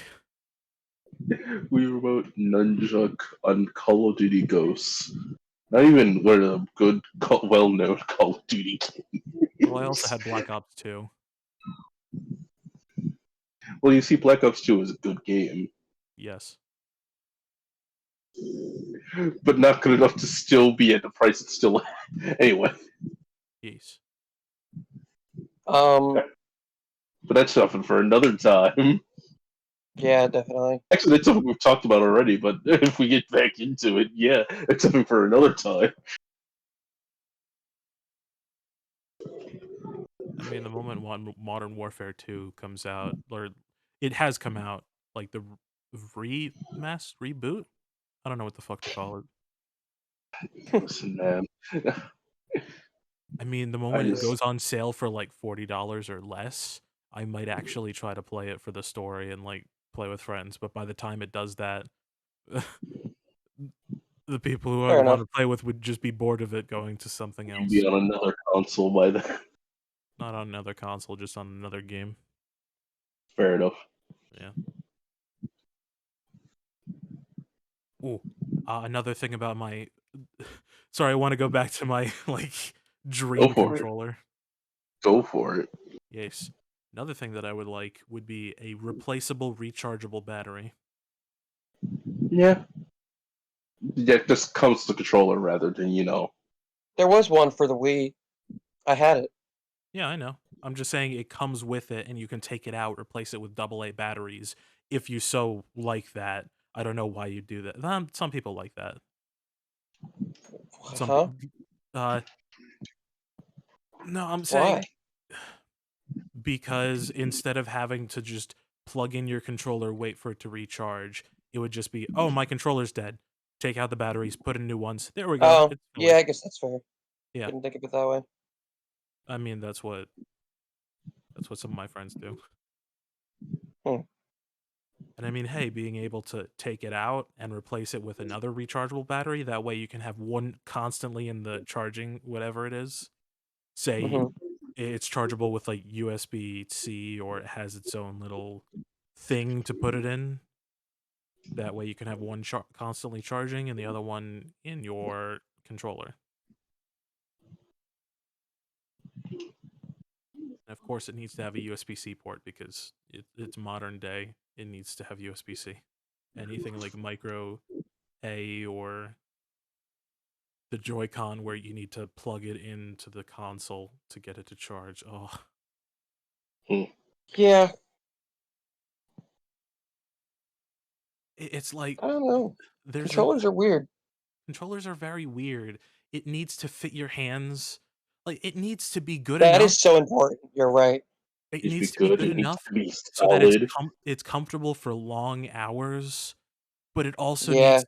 Wii Remote Nunchuck on Call of Duty Ghosts? Not even one of the good, well-known Call of Duty Well, I also games. had Black Ops 2. Well, you see, Black Ops 2 is a good game, Yes. but not good enough to still be at the price it's still at. Anyway, Yes. Um, but that's something for another time. yeah, definitely. Actually, that's something we've talked about already, but if we get back into it, yeah, that's something for another time. I mean, the moment Modern Warfare 2 comes out, or it has come out, like the reboot? I don't know what the fuck to call it. Listen, man. I mean, the I moment it just goes on sale for like $40 or less, I might actually try to play it for the story and like play with friends. But by the time it does that, the people who I Fair want enough. to play with would just be bored of it going to something you'd be else. on another console by then. Not on another console, just on another game. Fair enough. Yeah. Ooh, another thing about my. Sorry, I want to go back to my like Go dream for it. controller. Go for it. Yes. Another thing that I would like would be a replaceable rechargeable battery. Yeah. That just comes to the controller rather than, There was one for the Wii. I had it. Yeah, I know. I'm just saying it comes with it, and you can take it out, replace it with AA batteries if you so like that. I don't know why you do that. Some people like that. Some, Huh? uh, no, I'm Why? saying because instead of having to just plug in your controller, wait for it to recharge, it would just be, oh, my controller's dead. Take out the batteries, put in new ones. There we go. Oh, It's yeah, fully. I guess that's fair. Yeah, Didn't think of it that way. I mean that's what some of my friends do. Hmm. And I mean, hey, being able to take it out and replace it with another rechargeable battery, that way you can have one constantly in the charging, whatever it is. Say Hmm. it's chargeable with like USB-C, or it has its own little thing to put it in. That way you can have one constantly charging and the other one in your controller. And of course, it needs to have a USB-C port because it's modern day. It needs to have USB-C. Anything like micro A or the Joy-Con where you need to plug it into the console to get it to charge. Oh, Yeah, it's like I don't know. there's a Controllers are weird. controllers are very weird. It needs to fit your hands. Like it needs to be good That enough. is so important. You're right. It Needs to needs be to be good. good It needs enough to be so that it's solid. it's comfortable for long hours, but it also Yeah,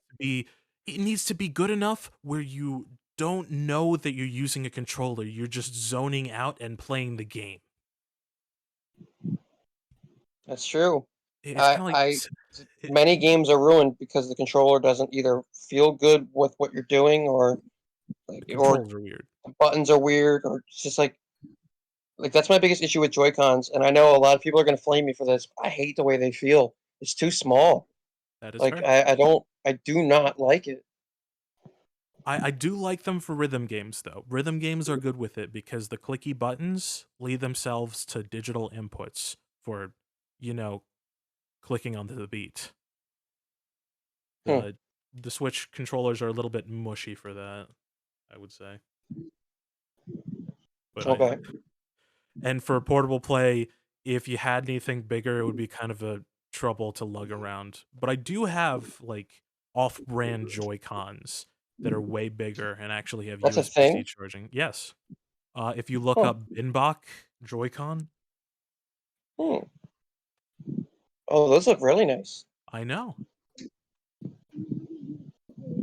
needs to be good enough where you don't know that you're using a controller. You're just zoning out and playing the game. that's true. It's I, kind of like I, many games are ruined because the controller doesn't either feel good with what you're doing, or the or controls are weird. the buttons are weird, or it's just like that's my biggest issue with Joy Cons. And I know a lot of people are going to flame me for this. But I hate the way they feel. It's too small. That is Like fair. I do not like it. I do like them for rhythm games, though. Rhythm games are good with it because the clicky buttons lead themselves to digital inputs for, you know, clicking onto the beat. Hmm. The Switch controllers are a little bit mushy for that, I would say. But Okay. and for portable play, if you had anything bigger, it would be kind of a trouble to lug around. But I do have like off-brand Joy-Cons that are way bigger and actually have That's a USB-C thing. charging. Yes. If you look Huh. up Binbach Joy-Con, Hmm. Oh, those look really nice. I know.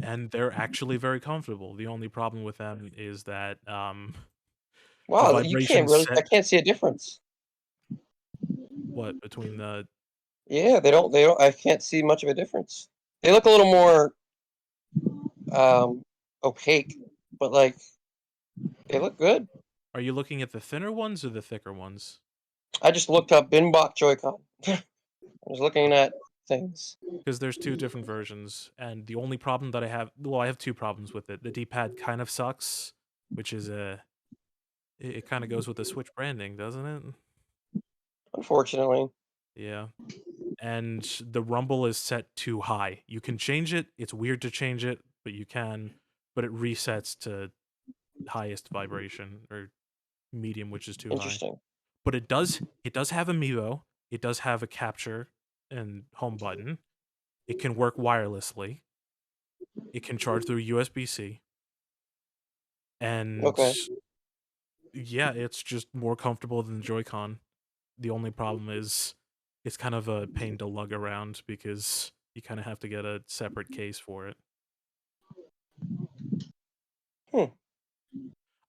And they're actually very comfortable. The only problem with them is that the Wow, you can't vibration really. set I can't see a difference. what between the Yeah, they don't. They don't. I can't see much of a difference. They look a little more um, opaque, but like they look good. are you looking at the thinner ones or the thicker ones? I just looked up Binbach Joy-Con. I was looking at things. Because there's two different versions, and the only problem that I have two problems with it. The D-pad kind of sucks, which is it kind of goes with the Switch branding, doesn't it? Unfortunately, Yeah. And the rumble is set too high. You can change it. It's weird to change it, but you can. But it resets to highest vibration or medium, which is too high. interesting. But it does have amiibo. It does have a capture and home button. It can work wirelessly. It can charge through USB-C. And Okay. yeah, it's just more comfortable than the Joy-Con. The only problem is it's kind of a pain to lug around because you kind of have to get a separate case for it. Hmm.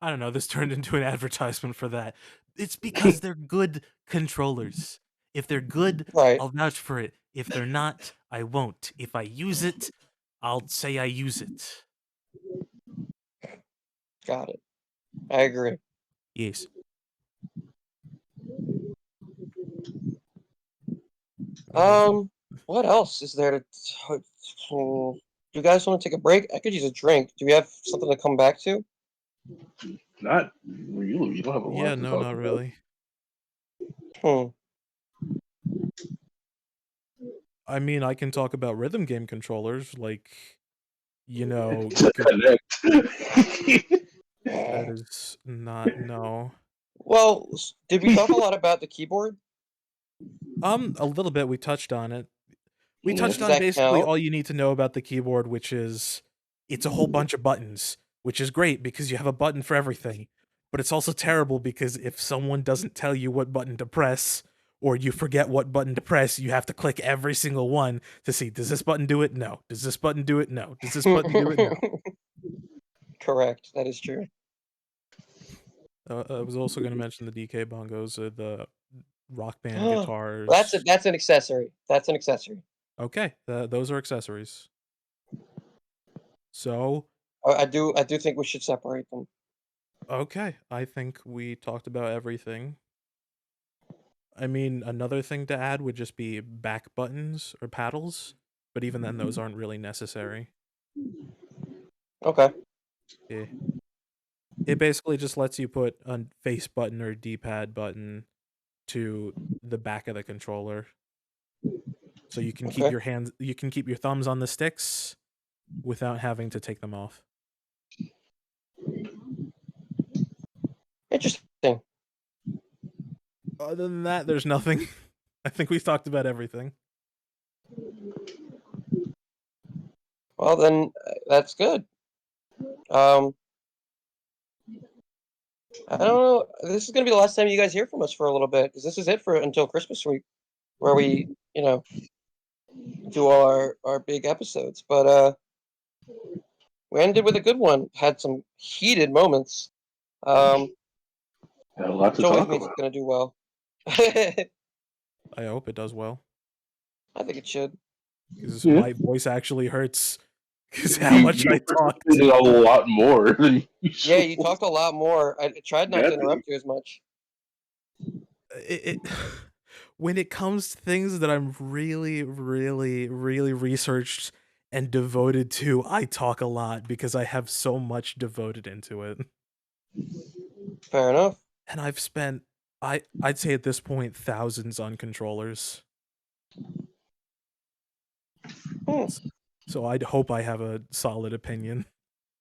I don't know, this turned into an advertisement for that. It's because they're good controllers. If they're good, Right. I'll vouch for it. If they're not, I won't. If I use it, I'll say I use it. Got it. I agree. Yes. What else is there to? Do you guys want to take a break? I could use a drink. Do we have something to come back to? Not really. You don't have a Yeah, lot to no, talk not about. really. Hmm. I mean, I can talk about rhythm game controllers, like, you To could connect. that is not no. Well, did we talk a lot about the keyboard? A little bit. We touched on it. We Yeah. touched Does on that basically count? all you need to know about the keyboard, which is it's a whole bunch of buttons, which is great because you have a button for everything. But it's also terrible because if someone doesn't tell you what button to press, or you forget what button to press, you have to click every single one to see, does this button do it? No. Does this button do it? No. Does this button do it? No. Correct. That is true. I was also going to mention the DK bongos, the rock band guitars. That's an accessory. That's an accessory. Okay, those are accessories. So, I do think we should separate them. okay, I think we talked about everything. I mean, another thing to add would just be back buttons or paddles, but even then, those aren't really necessary. Okay. Yeah. It basically just lets you put a face button or D-pad button to the back of the controller. So you can keep Okay. your hands, you can keep your thumbs on the sticks without having to take them off. Interesting. Other than that, there's nothing. I think we've talked about everything. Well, then that's good. I don't know. This is gonna be the last time you guys hear from us for a little bit because this is it for until Christmas week, where we, do all our big episodes. But we ended with a good one. Had some heated moments. Got a lot to Which always talk means about. it's gonna do well. I I hope it does well. think it should. Because Yeah. my voice actually hurts. Because how much I talked. did a lot more than usual. Yeah, you talked a lot more. I tried not to interrupt you as much. When it comes to things that I'm really, really, really researched and devoted to, I talk a lot because I have so much devoted into it. Fair enough. And I've spent, I'd say at this point, thousands on controllers. Hmm. So I'd hope I have a solid opinion.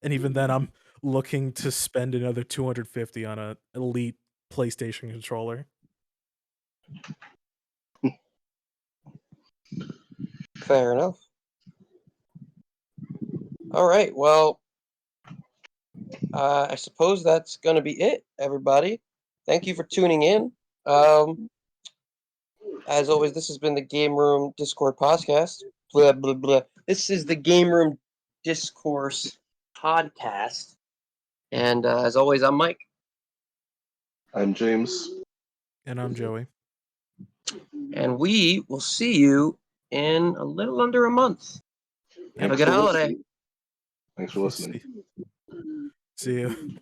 And even then, I'm looking to spend another $250 on a elite PlayStation controller. Fair enough. All right. Well, I suppose that's going to be it, everybody. Thank you for tuning in. As always, this has been the Game Room Discord podcast. Blah, blah, blah. This is the Game Room Discourse podcast. And as always, I'm Mike. I'm James. And I'm Joey. And we will see you in a little under a month. Have a Thanks good for holiday. listening. Thanks for listening. See you.